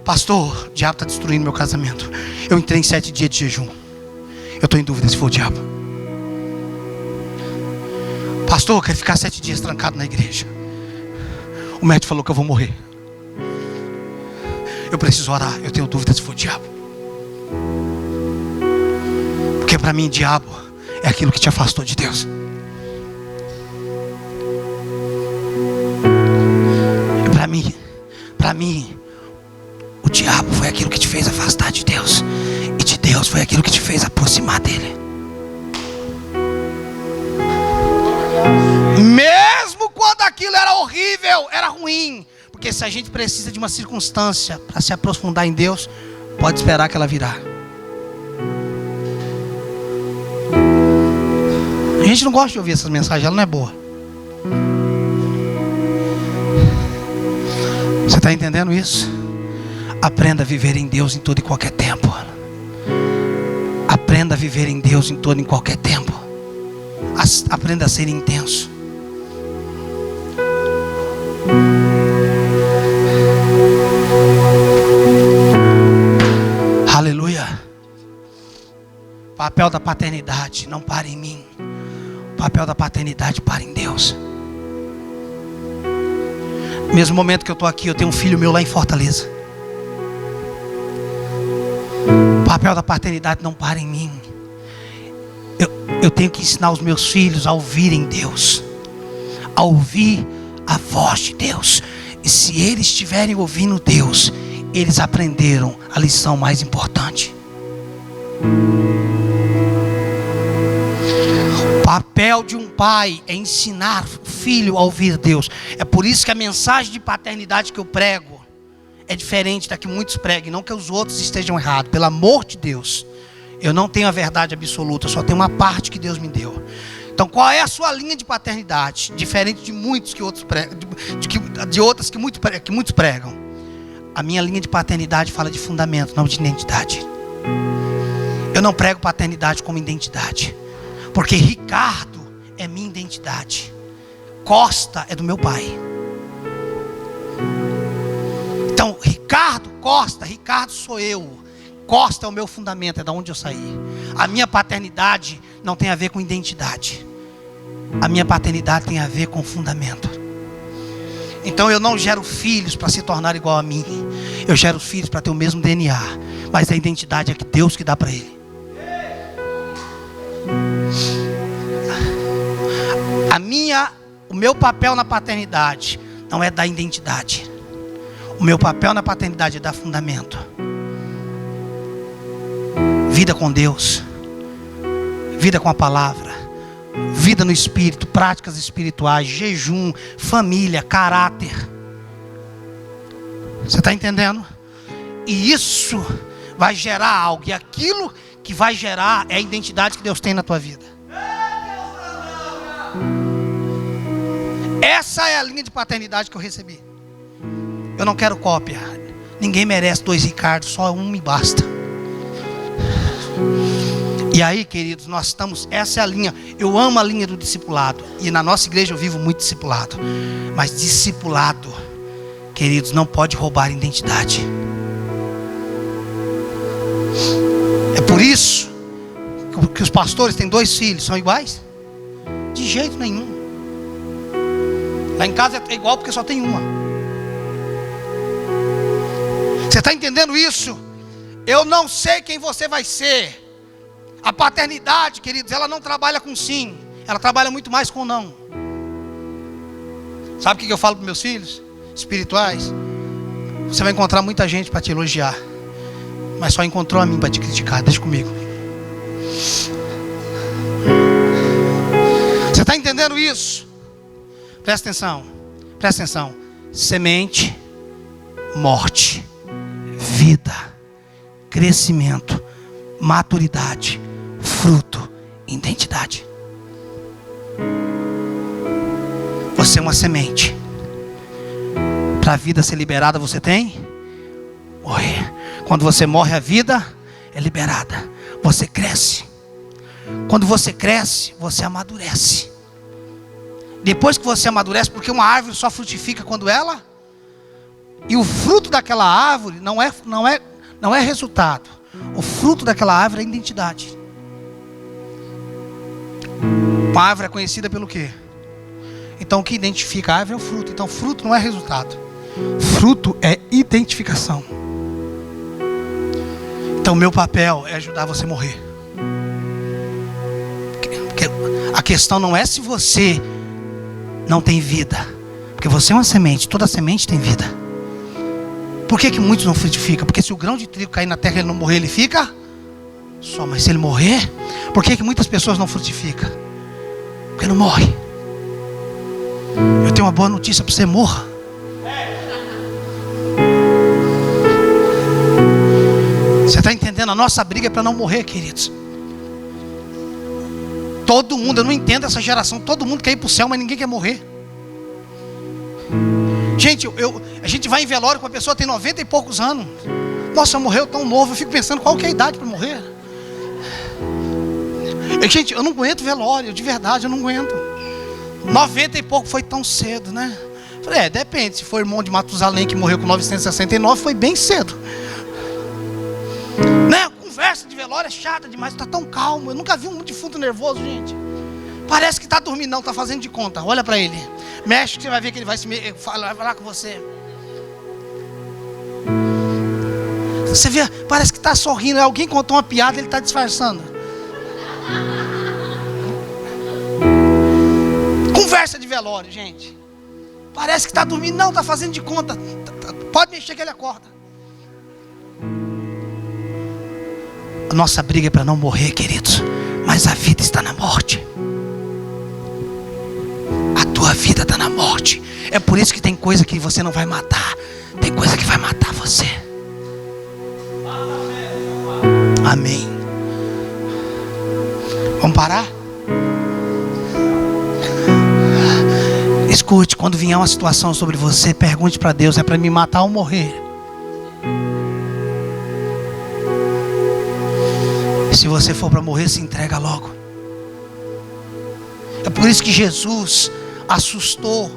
Pastor, o diabo está destruindo meu casamento. Eu entrei em 7 dias de jejum. Eu estou em dúvida se foi o diabo. Pastor, eu quero ficar 7 dias trancado na igreja. O médico falou que eu vou morrer. Eu preciso orar. Eu tenho dúvida se foi o diabo. Porque para mim, diabo é aquilo que te afastou de Deus. Para mim, o diabo foi aquilo que te fez afastar de Deus. E de Deus foi aquilo que te fez aproximar dele. Mesmo quando aquilo era horrível, era ruim. Porque se a gente precisa de uma circunstância para se aprofundar em Deus, pode esperar que ela virá. A gente não gosta de ouvir essas mensagens, ela não é boa. Você está entendendo isso? Aprenda a viver em Deus em todo e qualquer tempo. Aprenda a viver em Deus em todo e qualquer tempo. Aprenda a ser intenso. Aleluia. Papel da paternidade, não para em mim. Papel da paternidade, para em Deus. Mesmo momento que eu estou aqui, eu tenho um filho meu lá em Fortaleza. Papel da paternidade, não para em mim. Eu tenho que ensinar os meus filhos a ouvirem Deus, a ouvir a voz de Deus. E se eles estiverem ouvindo Deus, eles aprenderam a lição mais importante. O papel de um pai é ensinar o filho a ouvir Deus. É por isso que a mensagem de paternidade que eu prego é diferente da que muitos pregam. Não que os outros estejam errados. Pelo amor de Deus, eu não tenho a verdade absoluta, só tenho uma parte que Deus me deu. Então qual é a sua linha de paternidade? Diferente de muitos que outros pregam, de outras que muitos pregam. A minha linha de paternidade fala de fundamento, não de identidade. Eu não prego paternidade como identidade, porque Ricardo é minha identidade, Costa é do meu pai. Então Ricardo, Costa, Ricardo sou eu, Costa é o meu fundamento, é da onde eu saí. A minha paternidade não tem a ver com identidade. A minha paternidade tem a ver com fundamento. Então eu não gero filhos para se tornar igual a mim. Eu gero filhos para ter o mesmo DNA. Mas a identidade é que Deus que dá para ele. O meu papel na paternidade não é dar identidade. O meu papel na paternidade é dar fundamento. Vida com Deus, vida com a palavra, vida no espírito, práticas espirituais, jejum, família, caráter. Você está entendendo? E isso vai gerar algo. E aquilo que vai gerar é a identidade que Deus tem na tua vida. Essa é a linha de paternidade que eu recebi. Eu não quero cópia. Ninguém merece 2 Ricardo, só um me basta. E aí, queridos, nós estamos, essa é a linha. Eu amo a linha do discipulado. E na nossa igreja eu vivo muito discipulado. Mas discipulado, queridos, não pode roubar a identidade. É por isso que os pastores têm 2 filhos, são iguais? De jeito nenhum. Lá em casa é igual porque só tem uma. Você está entendendo isso? Eu não sei quem você vai ser. A paternidade, queridos, ela não trabalha com sim. Ela trabalha muito mais com não. Sabe o que eu falo para meus filhos espirituais? Você vai encontrar muita gente para te elogiar, mas só encontrou a mim para te criticar. Deixa comigo. Você está entendendo isso? Presta atenção. Presta atenção. Semente, morte, vida, crescimento, maturidade, fruto, identidade. Você é uma semente. Para a vida ser liberada, você tem morrer. Quando você morre, a vida é liberada. Você cresce. Quando você cresce, você amadurece. Depois que você amadurece, porque uma árvore só frutifica quando ela E o fruto daquela árvore não é resultado. O fruto daquela árvore é identidade. Uma árvore é conhecida pelo quê? Então o que identifica a árvore é o fruto. Então fruto não é resultado. Fruto é identificação. Então meu papel é ajudar você a morrer. Porque a questão não é se você não tem vida. Porque você é uma semente, toda semente tem vida. Por que muitos não frutificam? Porque se o grão de trigo cair na terra e ele não morrer, ele fica só. Mas se ele morrer, por que muitas pessoas não frutificam? Porque não morre. Eu tenho uma boa notícia para você: morra. Você está entendendo? A nossa briga é para não morrer, queridos. Todo mundo, eu não entendo essa geração. Todo mundo quer ir para o céu, mas ninguém quer morrer. Gente, a gente vai em velório com uma pessoa que tem 90 e poucos anos. Nossa, morreu tão novo. Eu fico pensando qual que é a idade para morrer. Gente, eu não aguento velório, de verdade, eu não aguento. 90 e pouco foi tão cedo, né? Falei, depende. Se for irmão de Matusalém que morreu com 969, foi bem cedo. Né? A conversa de velório é chata demais, tá tão calmo. Eu nunca vi um defunto nervoso, gente. Parece que tá dormindo, não, tá fazendo de conta. Olha para ele. Mexe que você vai ver que ele vai falar com você. Você vê, parece que está sorrindo. Alguém contou uma piada, ele está disfarçando. Conversa de velório, gente. Parece que está dormindo, não, está fazendo de conta. Pode mexer que ele acorda. A nossa briga é para não morrer, queridos. Mas a vida está na morte. A tua vida está na morte. É por isso que tem coisa que você não vai matar. Tem coisa que vai matar você. Amém. Vamos parar? Escute, quando vier uma situação sobre você, pergunte para Deus: é para me matar ou morrer? Se você for para morrer, se entrega logo. É por isso que Jesus assustou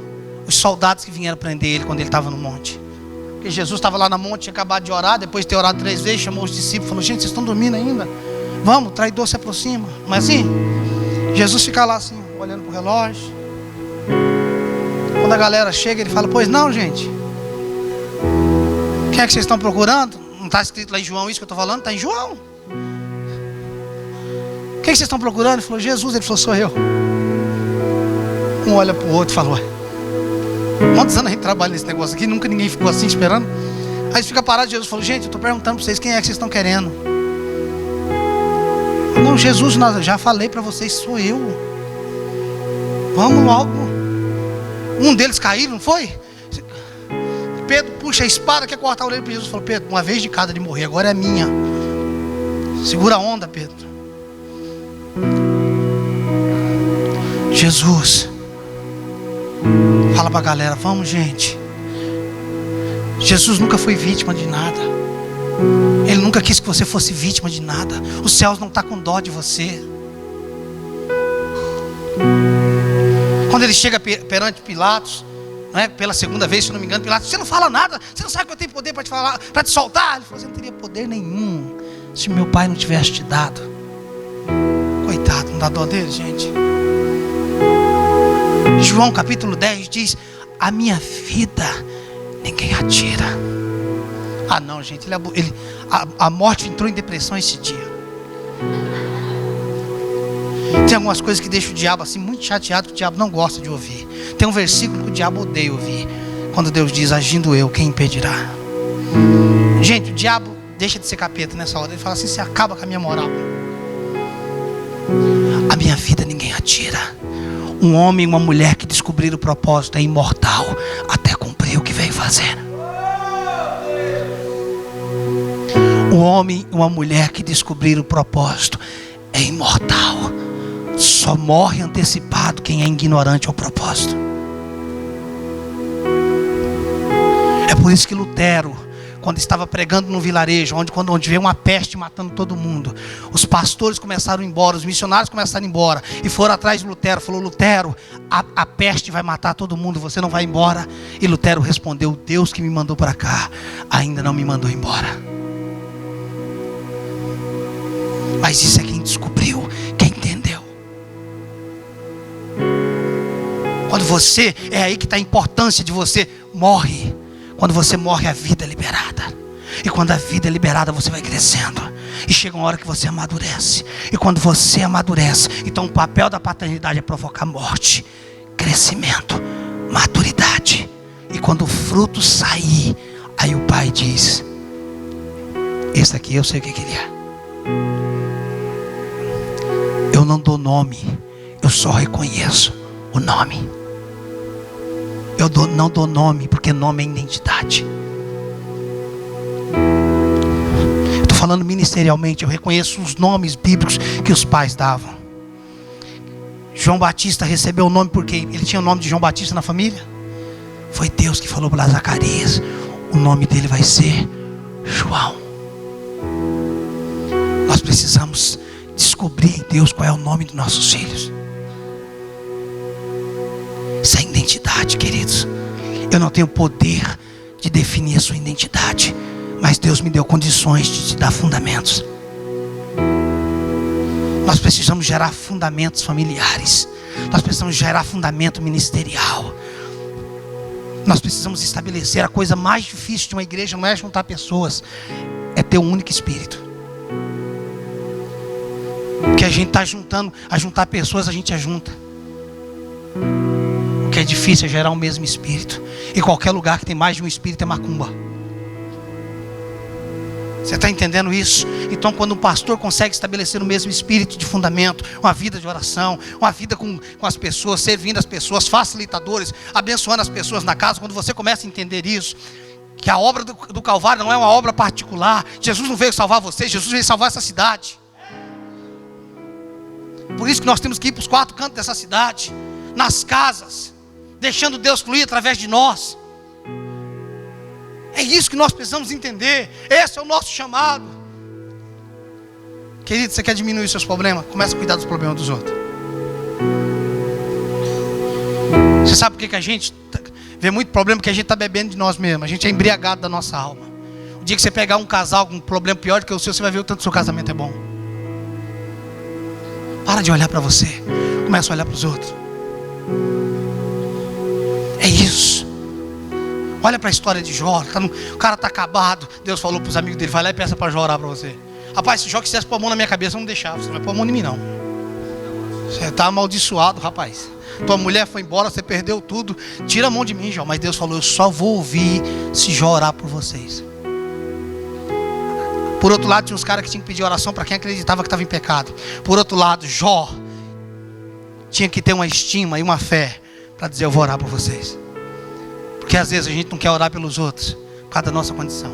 os soldados que vieram prender ele quando ele estava no monte. Porque Jesus estava lá no monte, tinha acabado de orar, depois de ter orado 3 vezes, chamou os discípulos e falou: gente, vocês estão dormindo ainda? Vamos, o traidor se aproxima. Não é assim? Jesus fica lá assim, olhando para o relógio. Quando a galera chega, ele fala: pois não, gente, quem é que vocês estão procurando? Não está escrito lá em João isso que eu estou falando? Está em João. Quem que vocês estão procurando? Ele falou: Jesus. Ele falou: sou eu. Um olha para o outro e falou: quantos anos a gente trabalha nesse negócio aqui? Nunca ninguém ficou assim esperando. Aí fica parado. Jesus falou: gente, eu estou perguntando para vocês quem é que vocês estão querendo. Não, Jesus, já falei para vocês, sou eu. Vamos logo. Um deles caiu, não foi? Pedro puxa a espada, quer cortar a orelha para Jesus. Falou: Pedro, uma vez de cada de morrer, agora é minha. Segura a onda, Pedro. Jesus fala para a galera: vamos, gente. Jesus nunca foi vítima de nada. Ele nunca quis que você fosse vítima de nada. Os céus não estão com dó de você. Quando ele chega perante Pilatos, não é? Pela segunda vez, se não me engano, Pilatos: você não fala nada, você não sabe que eu tenho poder para te falar, para te soltar. Ele falou: você não teria poder nenhum se meu pai não tivesse te dado. Coitado, não dá dó dele, gente. João capítulo 10 diz: a minha vida ninguém a tira. Ah não, gente, a morte entrou em depressão esse dia. Tem algumas coisas que deixam o diabo assim muito chateado, que o diabo não gosta de ouvir. Tem um versículo que o diabo odeia ouvir, quando Deus diz: agindo eu, quem impedirá? Gente, o diabo deixa de ser capeta nessa hora. Ele fala assim: você acaba com a minha moral. A minha vida ninguém a tira. Um homem e uma mulher que descobriram o propósito é imortal até cumprir o que veio fazer. Um homem e uma mulher que descobriram o propósito é imortal. Só morre antecipado quem é ignorante ao propósito. É por isso que Lutero, quando estava pregando no vilarejo, onde veio uma peste matando todo mundo, os pastores começaram a ir embora, os missionários começaram a ir embora, e foram atrás de Lutero. Falou: Lutero, a peste vai matar todo mundo, você não vai embora? E Lutero respondeu: Deus que me mandou para cá ainda não me mandou embora. Mas isso é quem descobriu, quem entendeu. Quando você, é aí que está a importância de você morre. Quando você morre, a vida é liberada. E quando a vida é liberada, você vai crescendo. E chega uma hora que você amadurece. E quando você amadurece, então o papel da paternidade é provocar morte, crescimento, maturidade. E quando o fruto sair, aí o pai diz: esse aqui eu sei o que ele é. Eu não dou nome, eu só reconheço o nome. Não dou nome, porque nome é identidade. Estou falando ministerialmente, eu reconheço os nomes bíblicos que os pais davam. João Batista recebeu o nome porque ele tinha o nome de João Batista na família. Foi Deus que falou para Zacarias: o nome dele vai ser João. Nós precisamos descobrir em Deus qual é o nome dos nossos filhos. Isso é identidade, queridos. Eu não tenho poder de definir a sua identidade, mas Deus me deu condições de te dar fundamentos. Nós precisamos gerar fundamentos familiares. Nós precisamos gerar fundamento ministerial. Nós precisamos estabelecer. A coisa mais difícil de uma igreja não é juntar pessoas, é ter um único espírito. Porque a gente está juntando, a juntar pessoas, a gente ajunta. O que é difícil é gerar o mesmo espírito. E qualquer lugar que tem mais de um espírito é macumba. Você está entendendo isso? Então, quando um pastor consegue estabelecer o mesmo espírito de fundamento, uma vida de oração, uma vida com as pessoas, servindo as pessoas, facilitadores, abençoando as pessoas na casa, quando você começa a entender isso, que a obra do Calvário não é uma obra particular. Jesus não veio salvar você, Jesus veio salvar essa cidade. Por isso que nós temos que ir para os 4 cantos dessa cidade, nas casas, deixando Deus fluir através de nós. É isso que nós precisamos entender. Esse é o nosso chamado. Querido, você quer diminuir os seus problemas? Começa a cuidar dos problemas dos outros. Você sabe por que a gente vê muito problema? Porque a gente está bebendo de nós mesmos. A gente é embriagado da nossa alma. O dia que você pegar um casal com um problema pior do que o seu, você vai ver o tanto que o seu casamento é bom. Para de olhar para você. Começa a olhar para os outros. É isso. Olha para a história de Jó. O cara está acabado. Deus falou para os amigos dele: vai lá e peça para Jó orar para você. Rapaz, se Jó quisesse pôr a mão na minha cabeça, eu não deixava. Você não vai pôr a mão em mim, não. Você está amaldiçoado, rapaz. Tua mulher foi embora, você perdeu tudo. Tira a mão de mim, Jó. Mas Deus falou: eu só vou ouvir se Jó orar por vocês. Por outro lado, tinha uns caras que tinham que pedir oração para quem acreditava que estava em pecado. Por outro lado, Jó tinha que ter uma estima e uma fé para dizer: eu vou orar por vocês. Porque às vezes a gente não quer orar pelos outros por causa da nossa condição.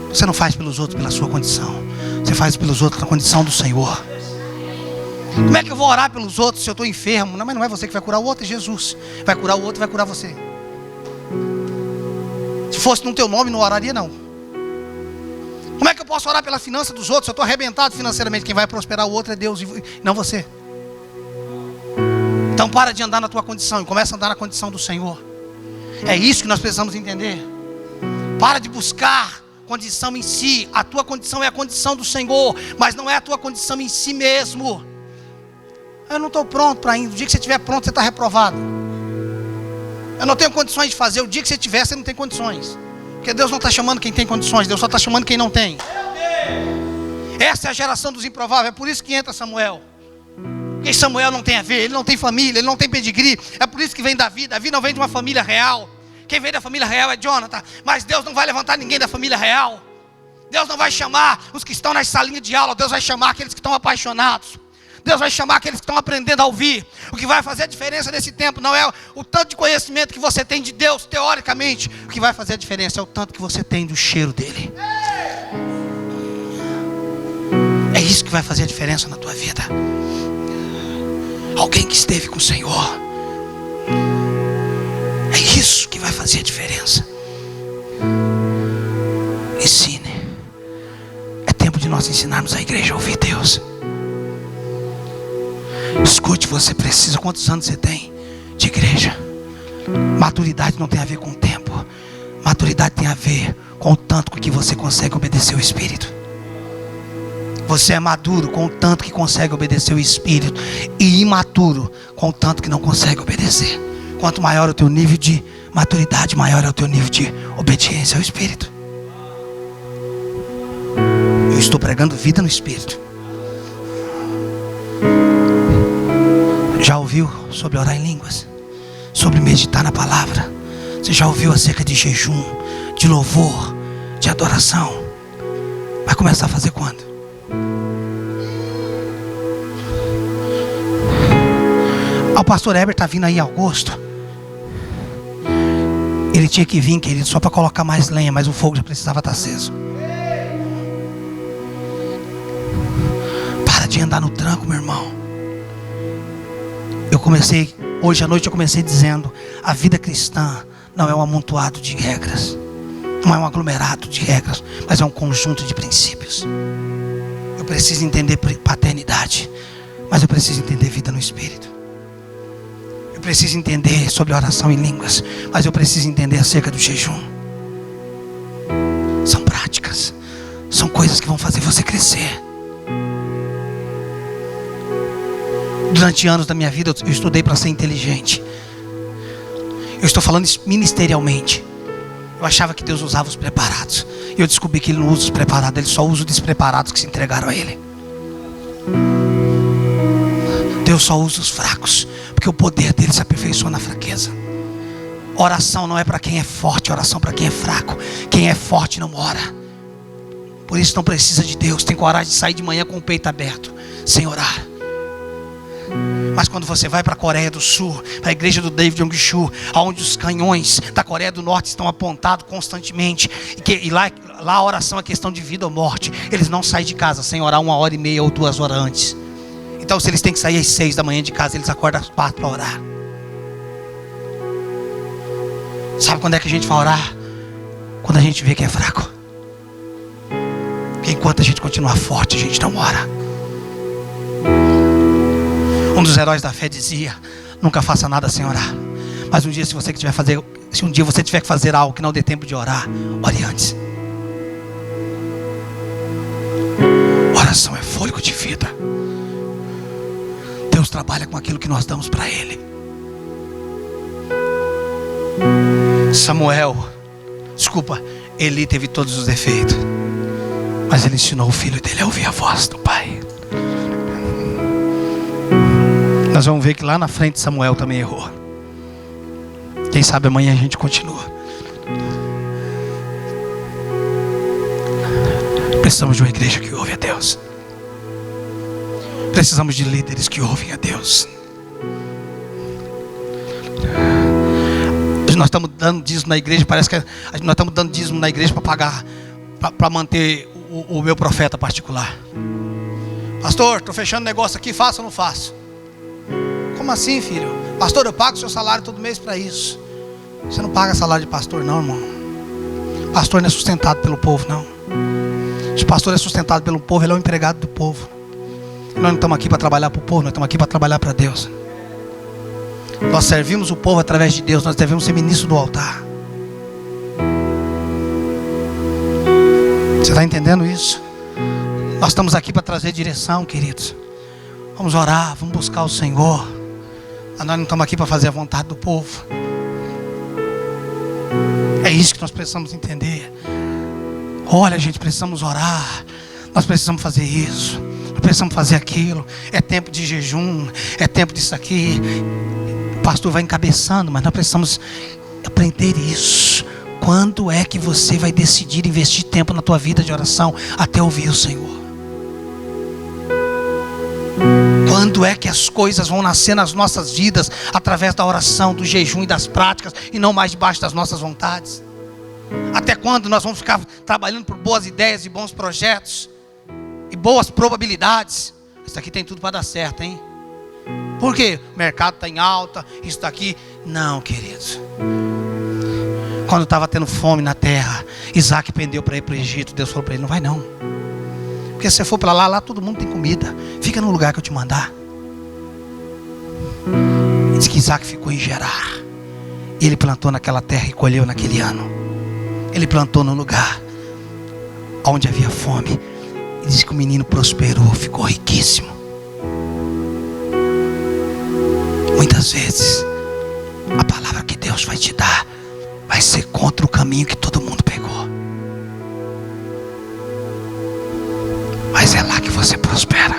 Você não faz pelos outros pela sua condição. Você faz pelos outros na condição do Senhor. Como é que eu vou orar pelos outros se eu estou enfermo? Não, mas não é você que vai curar o outro, é Jesus. Vai curar o outro, vai curar você. Se fosse no teu nome, não oraria não. Como é que eu posso orar pela finança dos outros se eu estou arrebentado financeiramente? Quem vai prosperar o outro é Deus, não você. Então para de andar na tua condição e começa a andar na condição do Senhor. É isso que nós precisamos entender. Para de buscar condição em si. A tua condição é a condição do Senhor, mas não é a tua condição em si mesmo. Eu não estou pronto para ir. O dia que você estiver pronto, você está reprovado. Eu não tenho condições de fazer. O dia que você tiver, você não tem condições. Porque Deus não está chamando quem tem condições, Deus só está chamando quem não tem. Essa é a geração dos improváveis. É por isso que entra Samuel. Porque Samuel não tem a ver, ele não tem família, ele não tem pedigree. É por isso que vem Davi. Davi não vem de uma família real. Quem vem da família real é Jonathan. Mas Deus não vai levantar ninguém da família real. Deus não vai chamar os que estão nas salinhas de aula. Deus vai chamar aqueles que estão apaixonados. Deus vai chamar aqueles que estão aprendendo a ouvir. O que vai fazer a diferença nesse tempo não é o tanto de conhecimento que você tem de Deus, teoricamente. O que vai fazer a diferença é o tanto que você tem do cheiro dele. É isso que vai fazer a diferença na tua vida. Alguém que esteve com o Senhor. É isso que vai fazer a diferença. Ensine. É tempo de nós ensinarmos a igreja a ouvir Deus. Escute, você precisa. Quantos anos você tem de igreja? Maturidade não tem a ver com o tempo. Maturidade tem a ver com o tanto que você consegue obedecer o Espírito. Você é maduro com o tanto que consegue obedecer o Espírito, e imaturo com o tanto que não consegue obedecer. Quanto maior o teu nível de maturidade, maior é o teu nível de obediência ao Espírito. Eu estou pregando vida no Espírito. Já ouviu sobre orar em línguas? Sobre meditar na palavra? Você já ouviu acerca de jejum, de louvor, de adoração? Vai começar a fazer quando? O pastor Heber está vindo aí em agosto. Ele tinha que vir, querido, só para colocar mais lenha, mas o fogo já precisava estar aceso. Para de andar no tranco, meu irmão. Hoje à noite eu comecei dizendo: a vida cristã não é um amontoado de regras, não é um aglomerado de regras, mas é um conjunto de princípios. Eu preciso entender paternidade, mas eu preciso entender vida no Espírito. Eu preciso entender sobre oração em línguas, mas eu preciso entender acerca do jejum. São práticas, são coisas que vão fazer você crescer. Durante anos da minha vida eu estudei para ser inteligente. Eu estou falando ministerialmente. Eu achava que Deus usava os preparados, e eu descobri que Ele não usa os preparados, Ele só usa os despreparados que se entregaram a Ele. Deus só usa os fracos, porque o poder dele se aperfeiçoa na fraqueza. Oração não é para quem é forte, oração para quem é fraco. Quem é forte não ora. Por isso não precisa de Deus. Tem coragem de sair de manhã com o peito aberto, sem orar. Mas quando você vai para a Coreia do Sul, para a igreja do David Jong-Soo, onde os canhões da Coreia do Norte estão apontados constantemente, e lá a oração é questão de vida ou morte. Eles não saem de casa sem orar 1h30 ou 2 horas antes. Então, se eles têm que sair às 6 da manhã de casa, eles acordam às 4 para orar. Sabe quando é que a gente vai orar? Quando a gente vê que é fraco. Porque enquanto a gente continuar forte, a gente não ora. Um dos heróis da fé dizia: nunca faça nada sem orar. Mas um dia, se um dia você tiver que fazer algo que não dê tempo de orar, ore antes. Oração é fôlego de vida. Deus trabalha com aquilo que nós damos para Ele. Eli teve todos os defeitos, mas ele ensinou o filho dele a ouvir a voz do pai. Nós vamos ver que lá na frente Samuel também errou. Quem sabe amanhã a gente continua. Precisamos de uma igreja que ouve a Deus. Precisamos de líderes que ouvem a Deus. Nós estamos dando dízimo na igreja. Parece que nós estamos dando dízimo na igreja para pagar, para manter o meu profeta particular. Pastor, estou fechando negócio aqui, faço ou não faço? Como assim, filho? Pastor, eu pago o seu salário todo mês para isso. Você não paga salário de pastor não, irmão. Pastor não é sustentado pelo povo, não. Se o pastor é sustentado pelo povo, ele é um empregado do povo. Nós não estamos aqui para trabalhar para o povo, nós estamos aqui para trabalhar para Deus. Nós servimos o povo através de Deus. Nós devemos ser ministros do altar. Você está entendendo isso? Nós estamos aqui para trazer direção, queridos. Vamos orar, vamos buscar o Senhor. Mas nós não estamos aqui para fazer a vontade do povo. É isso que nós precisamos entender. Olha, gente, precisamos orar. Nós precisamos fazer isso. Nós precisamos fazer aquilo. É tempo de jejum. É tempo disso aqui. O pastor vai encabeçando, mas nós precisamos aprender isso. Quando é que você vai decidir investir tempo na tua vida de oração até ouvir o Senhor? Quando é que as coisas vão nascer nas nossas vidas através da oração, do jejum e das práticas, e não mais debaixo das nossas vontades? Até quando nós vamos ficar trabalhando por boas ideias e bons projetos e boas probabilidades? Isso aqui tem tudo para dar certo, hein? Por quê? O mercado está em alta, isso daqui. Não, queridos. Quando estava tendo fome na terra, Isaac pendeu para ir para o Egito. Deus falou para ele: não vai não, porque se você for para lá todo mundo tem comida. Fica no lugar que eu te mandar. Diz que Isaac ficou em Gerar. Ele plantou naquela terra e colheu naquele ano. Ele plantou no lugar onde havia fome. E diz que o menino prosperou, ficou riquíssimo. Muitas vezes a palavra que Deus vai te dar vai ser contra o caminho que todo mundo pegou, mas é lá que você prospera.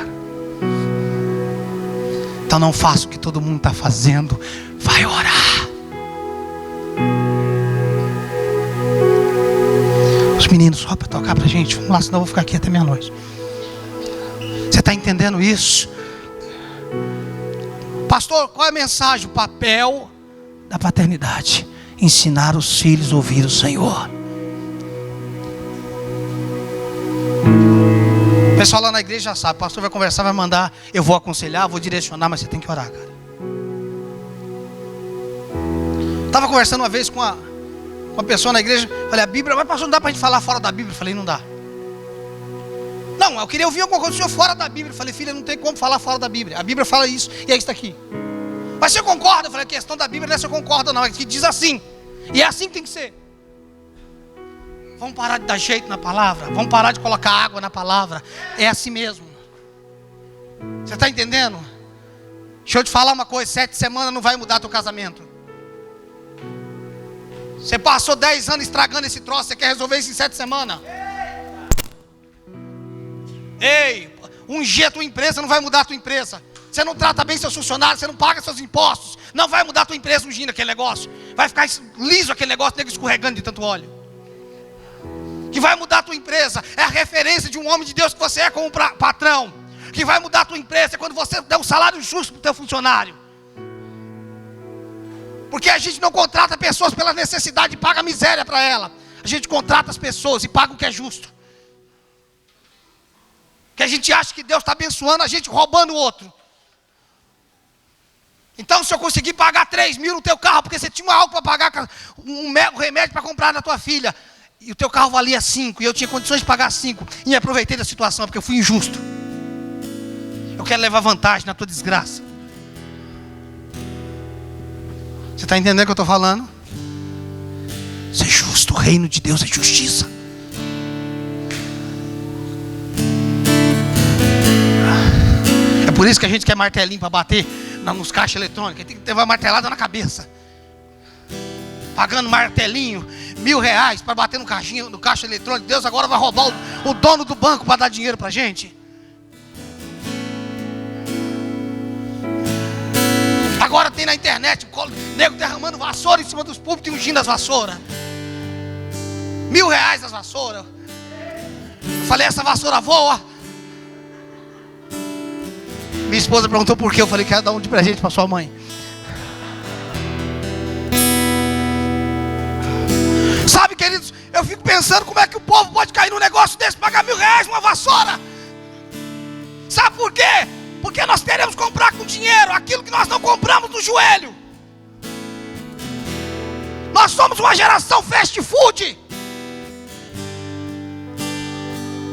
Então não faça o que todo mundo está fazendo. Vai orar. Os meninos, só para tocar para a gente. Vamos lá, senão eu vou ficar aqui até meia-noite. Você está entendendo isso? Pastor, qual é a mensagem? O papel da paternidade: ensinar os filhos a ouvir o Senhor. O pessoal lá na igreja já sabe. O pastor vai conversar, vai mandar. Eu vou aconselhar, vou direcionar, mas você tem que orar, cara. Estava conversando uma vez com uma pessoa na igreja. Falei: a Bíblia, mas pastor, não dá para a gente falar fora da Bíblia? Falei: não dá. Não, eu queria ouvir alguma coisa do senhor fora da Bíblia. Eu falei: filha, não tem como falar fora da Bíblia. A Bíblia fala isso e é isso aqui. Mas você concorda? Eu falei: a questão da Bíblia não é se eu concordo não, é que diz assim. E é assim que tem que ser. Vamos parar de dar jeito na palavra. Vamos parar de colocar água na palavra. É assim mesmo. Você está entendendo? Deixa eu te falar uma coisa: 7 semanas não vai mudar teu casamento. Você passou 10 anos estragando esse troço. Você quer resolver isso em 7 semanas? Ei, ungir a tua empresa não vai mudar a tua empresa. Você não trata bem seus funcionários, você não paga seus impostos, não vai mudar a tua empresa ungindo aquele negócio. Vai ficar liso aquele negócio, nego escorregando de tanto óleo. Que vai mudar a tua empresa é a referência de um homem de Deus que você é como patrão. Que vai mudar a tua empresa é quando você der um salário justo para o teu funcionário. Porque a gente não contrata pessoas pela necessidade e paga miséria para ela. A gente contrata as pessoas e paga o que é justo. Que a gente acha que Deus está abençoando a gente roubando o outro. Então, se eu conseguir pagar 3 mil no teu carro, porque você tinha algo para pagar, um remédio para comprar na tua filha, e o teu carro valia 5, e eu tinha condições de pagar 5, e me aproveitei da situação, porque eu fui injusto. Eu quero levar vantagem na tua desgraça. Você está entendendo o que eu estou falando? Ser justo, o reino de Deus é justiça. É por isso que a gente quer martelinho para bater nos caixas eletrônicos. Tem que ter uma martelada na cabeça. Pagando martelinho, R$1.000 para bater no caixa eletrônico. Deus agora vai roubar o dono do banco para dar dinheiro para a gente. Agora tem na internet nego derramando vassoura em cima dos púlpitos e ungindo as vassouras. R$1.000 as vassouras. Eu falei: essa vassoura voa. Minha esposa perguntou por quê. Eu falei: quero dar um de presente para sua mãe. Sabe, queridos, eu fico pensando como é que o povo pode cair num negócio desse, pagar R$1.000 uma vassoura. Sabe por quê? Porque nós queremos comprar com dinheiro aquilo que nós não compramos no joelho. Nós somos uma geração fast food.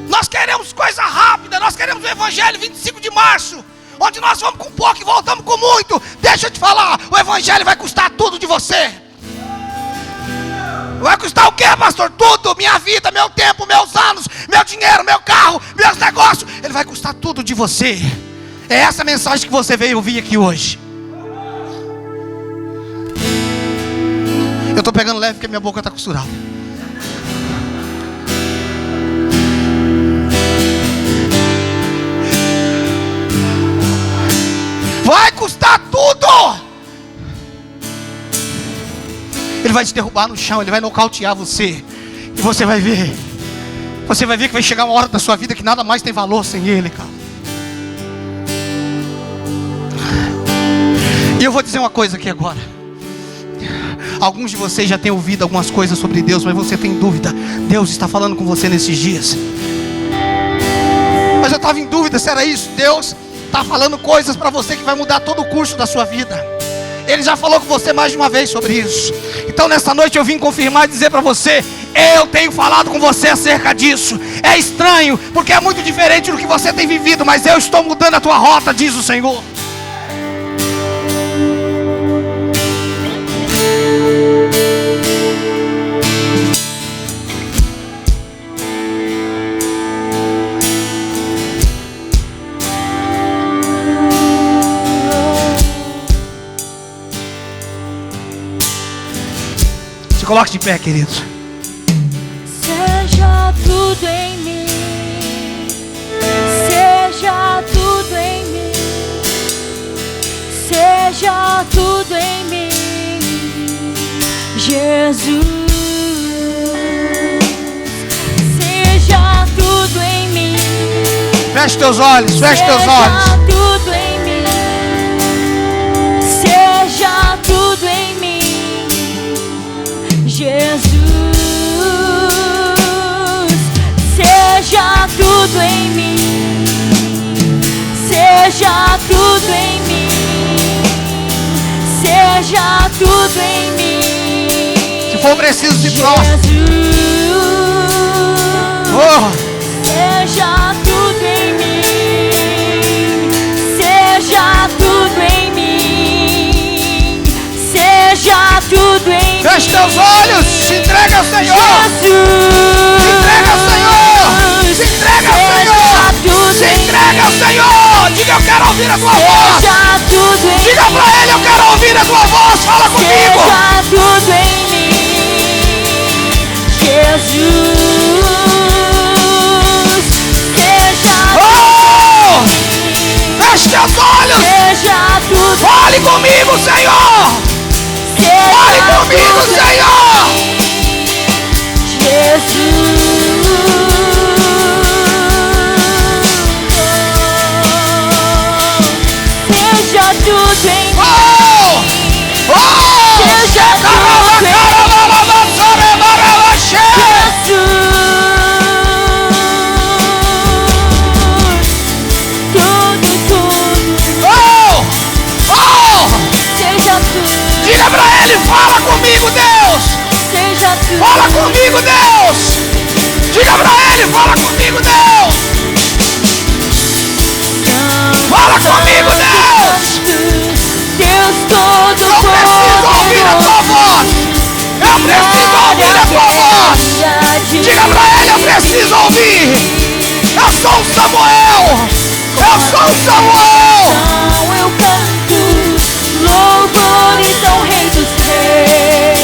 Nós queremos coisa rápida. Nós queremos o evangelho 25 de março, onde nós vamos com pouco e voltamos com muito. Deixa eu te falar, o evangelho vai custar tudo de você. Vai custar o quê, pastor? Tudo, minha vida, meu tempo, meus anos, meu dinheiro, meu carro, meus negócios. Ele vai custar tudo de você. É essa mensagem que você veio ouvir aqui hoje. Eu estou pegando leve porque minha boca está costurada. Vai custar tudo. Ele vai te derrubar no chão, ele vai nocautear você. E você vai ver. Você vai ver que vai chegar uma hora da sua vida que nada mais tem valor sem ele, cara. E eu vou dizer uma coisa aqui agora. Alguns de vocês já têm ouvido algumas coisas sobre Deus, mas você tem dúvida. Deus está falando com você nesses dias. Mas eu estava em dúvida se era isso. Deus está falando coisas para você que vai mudar todo o curso da sua vida. Ele já falou com você mais de uma vez sobre isso. Então nessa noite eu vim confirmar e dizer para você: eu tenho falado com você acerca disso. É estranho, porque é muito diferente do que você tem vivido, mas eu estou mudando a tua rota, diz o Senhor. Coloque de pé, querido. Seja tudo em mim, seja tudo em mim, seja tudo em mim, Jesus. Seja tudo em mim. Feche teus olhos, feche teus olhos. Seja tudo em mim, seja tudo em mim, Jesus. Seja tudo em mim, seja tudo em mim, seja tudo em mim. Se for preciso, se prostre. Seja tudo em mim, seja tudo em mim, seja tudo em mim. Feche teus olhos, se entrega ao Senhor. Jesus. Se entrega ao Senhor. Se entrega ao Senhor. Se entrega ao Senhor. Diga: eu quero ouvir a tua voz. Seja tudo em Diga pra Ele: eu quero ouvir a tua voz. Fala comigo. Seja tudo em mim, Jesus. Feche teus olhos. Seja tudo. Fale comigo, Senhor. Fale comigo, Senhor. Jesus. Seja tudo em mim. Seja tudo em Diga pra Ele: fala comigo, Deus. Seja tudo. Fala comigo, Deus. Diga pra Ele: fala comigo, Deus. Fala comigo, Deus. Deus todo Eu preciso ouvir a tua voz. Eu preciso ouvir a tua voz. Diga pra Ele: eu preciso ouvir. Eu sou o Samuel. Eu sou o Samuel. Eu canto louvores ao Rei dos Reis.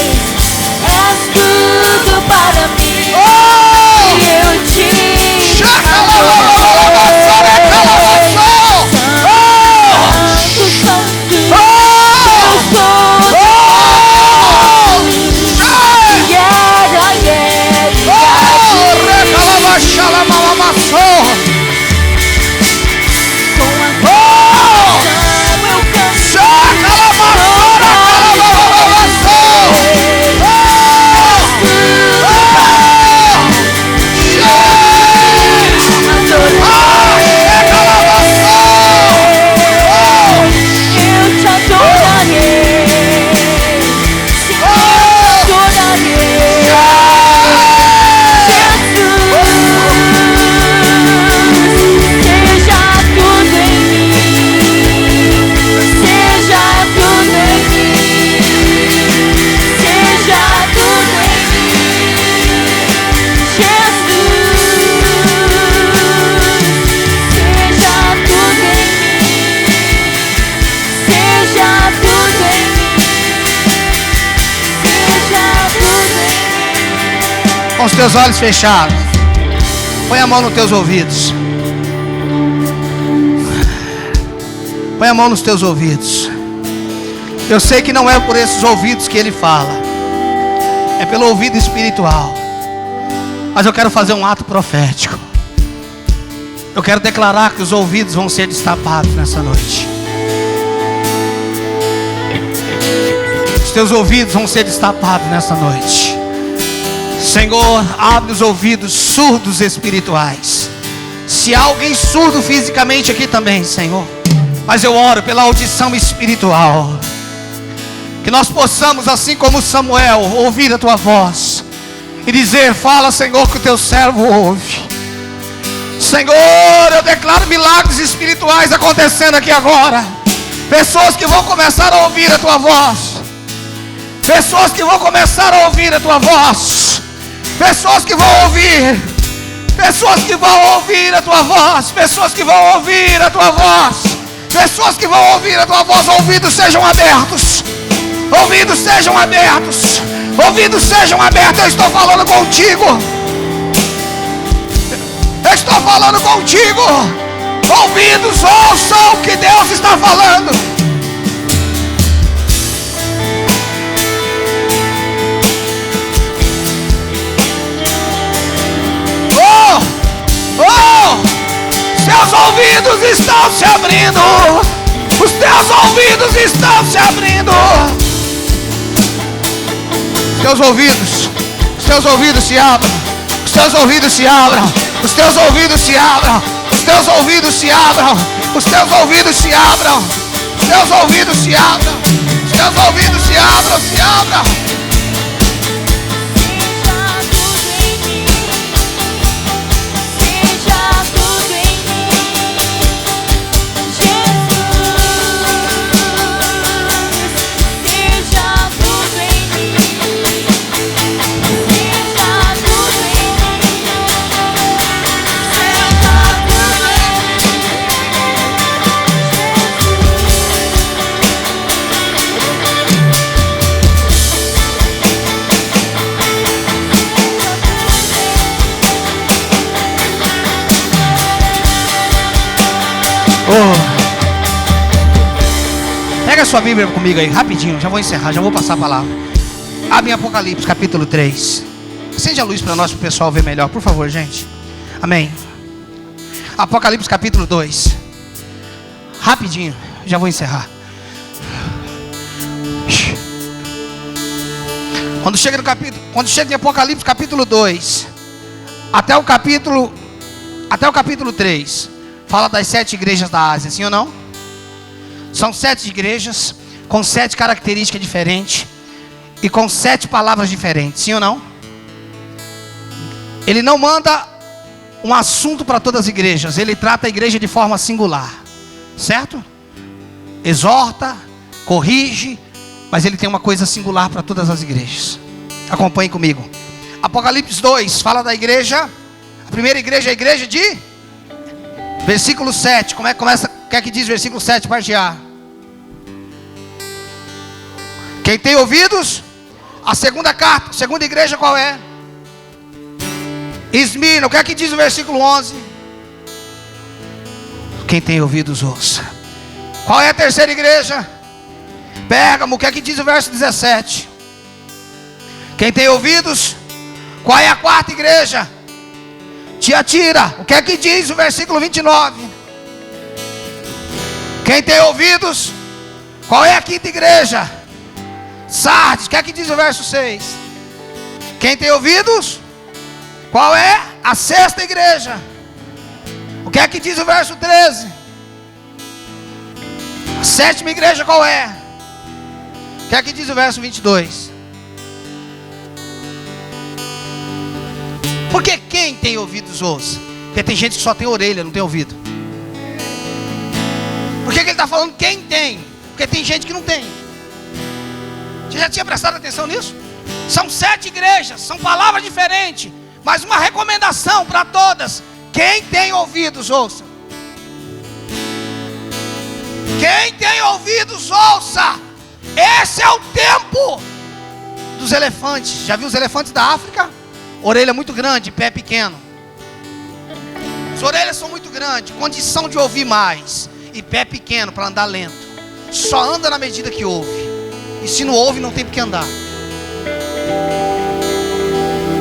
És tudo para mim. E eu te adorarei. Com os teus olhos fechados, põe a mão nos teus ouvidos. Põe a mão nos teus ouvidos. Eu sei que não é por esses ouvidos que Ele fala, é pelo ouvido espiritual. Mas eu quero fazer um ato profético. Eu quero declarar que os ouvidos vão ser destapados nessa noite. Os teus ouvidos vão ser destapados nessa noite. Senhor, abre os ouvidos surdos espirituais. Se há alguém surdo fisicamente aqui também, Senhor, mas eu oro pela audição espiritual. Que nós possamos, assim como Samuel, ouvir a tua voz e dizer: fala, Senhor, que o teu servo ouve. Senhor, eu declaro milagres espirituais acontecendo aqui agora. Pessoas que vão começar a ouvir a tua voz. Pessoas que vão começar a ouvir a tua voz. Pessoas que vão ouvir. Pessoas que vão ouvir a tua voz. Pessoas que vão ouvir a tua voz. Pessoas que vão ouvir a tua voz. Ouvidos sejam abertos. Ouvidos sejam abertos. Ouvidos sejam abertos. Eu estou falando contigo. Eu estou falando contigo. Ouvidos, ouçam o que Deus está falando. Seus ouvidos estão se abrindo. Os teus ouvidos estão se abrindo. Teus ouvidos se abram. Os teus ouvidos se abram. Os teus ouvidos se abram. Os teus ouvidos se abram. Os teus ouvidos se abram. Os teus ouvidos se abram. Os teus ouvidos se abram, se abram. Pega a sua Bíblia comigo aí, rapidinho, já vou encerrar, já vou passar a palavra. Abre em Apocalipse, capítulo 3. Acende a luz para nós, para o pessoal ver melhor, por favor, gente. Amém. Apocalipse, capítulo 2. Rapidinho, já vou encerrar. Quando chega em Apocalipse, capítulo 2, até o capítulo 3, fala das 7 igrejas da Ásia, sim ou não? São 7 igrejas com 7 características diferentes e com 7 palavras diferentes, sim ou não? Ele não manda um assunto para todas as igrejas, ele trata a igreja de forma singular, certo? Exorta, corrige, mas ele tem uma coisa singular para todas as igrejas. Acompanhe comigo. Apocalipse 2 fala da igreja. A primeira igreja é a igreja de versículo 7. Como é que começa? O que é que diz versículo 7, parte A? Quem tem ouvidos? A segunda carta, a segunda igreja qual é? Esmirna. O que é que diz o versículo 11? Quem tem ouvidos, ouça. Qual é a terceira igreja? Pérgamo. O que é que diz o verso 17? Quem tem ouvidos? Qual é a quarta igreja? Tiatira. O que é que diz o versículo 29? Quem tem ouvidos? Qual é a quinta igreja? Sardes. O que é que diz o verso 6? Quem tem ouvidos? Qual é a sexta igreja? O que é que diz o verso 13? A sétima igreja qual é? O que é que diz o verso 22? Porque quem tem ouvidos ouça. Porque tem gente que só tem orelha, não tem ouvido. Por que ele está falando quem tem? Porque tem gente que não tem. Você já tinha prestado atenção nisso? São 7 igrejas, são palavras diferentes, mas uma recomendação para todas. Quem tem ouvidos ouça. Quem tem ouvidos ouça. Esse é o tempo dos elefantes. Já viu os elefantes da África? Orelha muito grande, pé pequeno. As orelhas são muito grandes, condição de ouvir mais, e pé pequeno para andar lento. Só anda na medida que ouve. E se não ouve, não tem por que andar.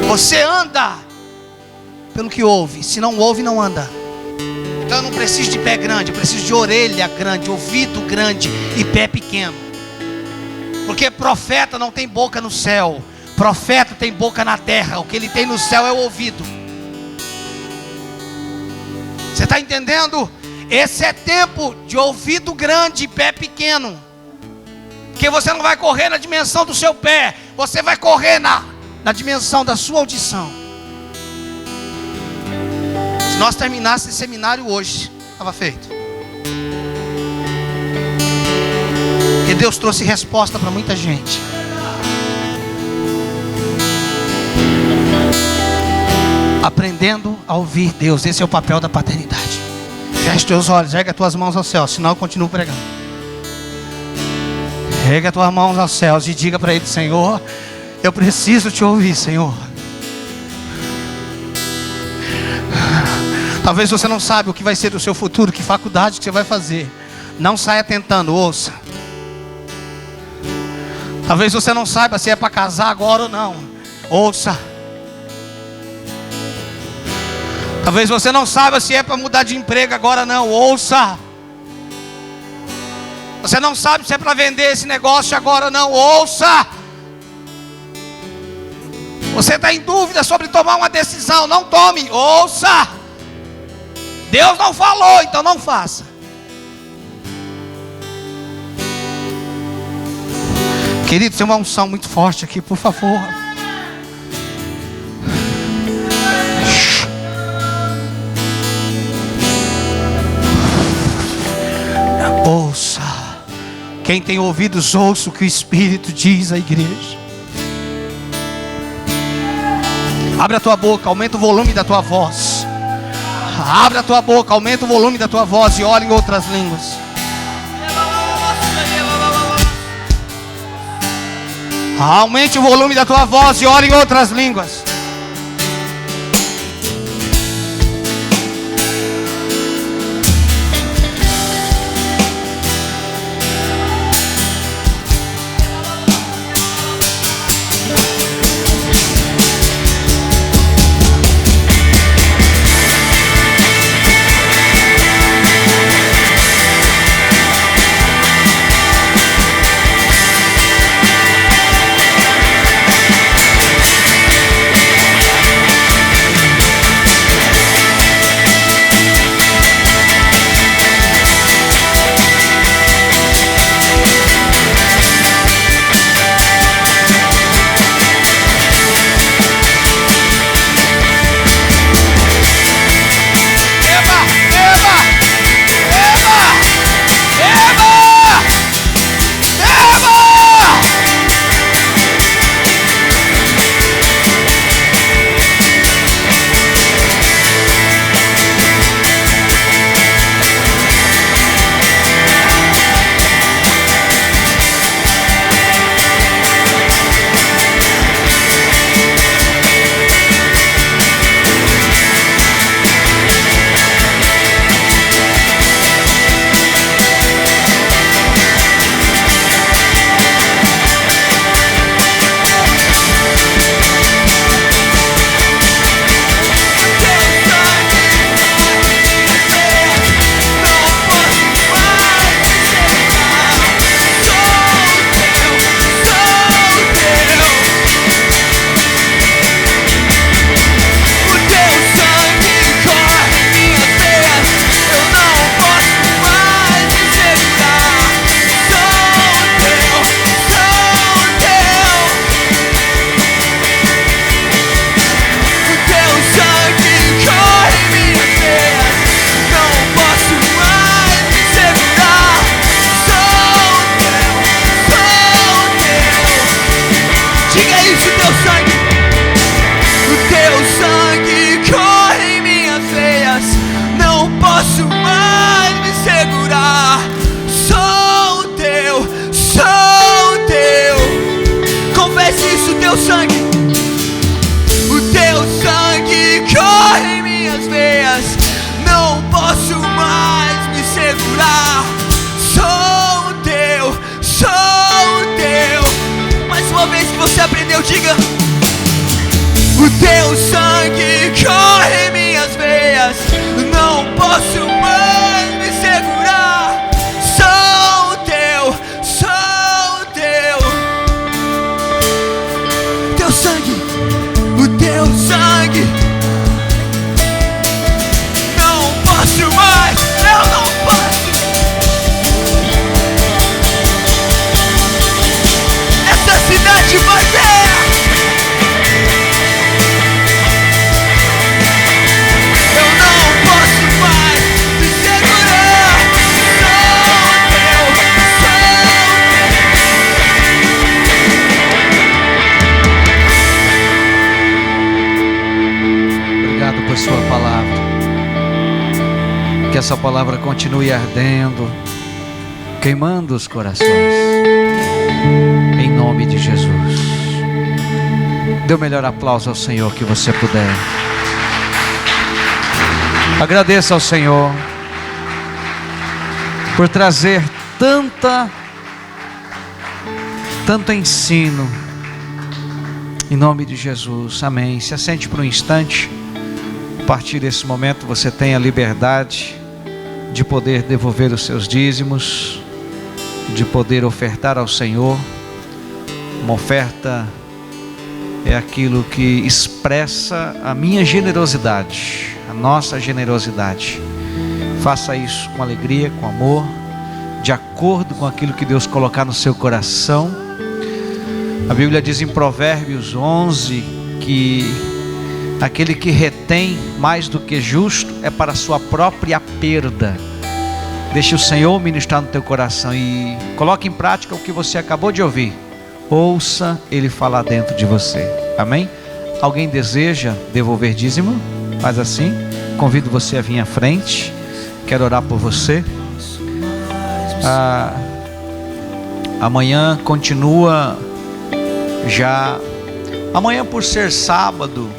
Você anda pelo que ouve. Se não ouve, não anda. Então eu não preciso de pé grande, eu preciso de orelha grande, ouvido grande e pé pequeno. Porque profeta não tem boca no céu, profeta tem boca na terra. O que ele tem no céu é o ouvido. Você está entendendo? Esse é tempo de ouvido grande e pé pequeno. Porque você não vai correr na dimensão do seu pé, você vai correr na dimensão da sua audição. Se nós terminássemos esse seminário hoje, estava feito. Porque Deus trouxe resposta para muita gente. Aprendendo a ouvir Deus, esse é o papel da paternidade. Feche teus olhos, ergue as tuas mãos ao céu, senão eu continuo pregando. Ergue as tuas mãos aos céus e diga para Ele: Senhor, eu preciso te ouvir, Senhor. Talvez você não saiba o que vai ser do seu futuro, que faculdade que você vai fazer. Não saia tentando, ouça. Talvez você não saiba se é para casar agora ou não, ouça. Talvez você não saiba se é para mudar de emprego agora ou não, ouça. Você não sabe se é para vender esse negócio agora ou não, ouça. Você está em dúvida sobre tomar uma decisão, não tome, ouça. Deus não falou, então não faça. Querido, tem uma unção muito forte aqui, por favor. Ouça. Quem tem ouvidos, ouça o que o Espírito diz à igreja. Abre a tua boca, aumenta o volume da tua voz. Abre a tua boca, aumenta o volume da tua voz e ora em outras línguas. Aumente o volume da tua voz e ore em outras línguas. Diga: o teu sangue corre em minhas veias, não posso mais me segurar. Sou teu, teu sangue, o teu sangue. Não posso mais, eu não posso. essa palavra continue ardendo, queimando os corações, em nome de Jesus. Dê o melhor aplauso ao Senhor que você puder. Agradeça ao Senhor por trazer tanto ensino, em nome de Jesus, amém. Se assente por um instante. A partir desse momento você tem a liberdade de poder devolver os seus dízimos, de poder ofertar ao Senhor. Uma oferta é aquilo que expressa a minha generosidade, a nossa generosidade. Faça isso com alegria, com amor, de acordo com aquilo que Deus colocar no seu coração. A Bíblia diz em Provérbios 11 que aquele que retém mais do que justo é para a sua própria perda. Deixe o Senhor ministrar no teu coração e coloque em prática o que você acabou de ouvir. Ouça Ele falar dentro de você, amém? Alguém deseja devolver dízimo? Faz assim, convido você a vir à frente. Quero orar por você. Amanhã continua já. Amanhã, por ser sábado,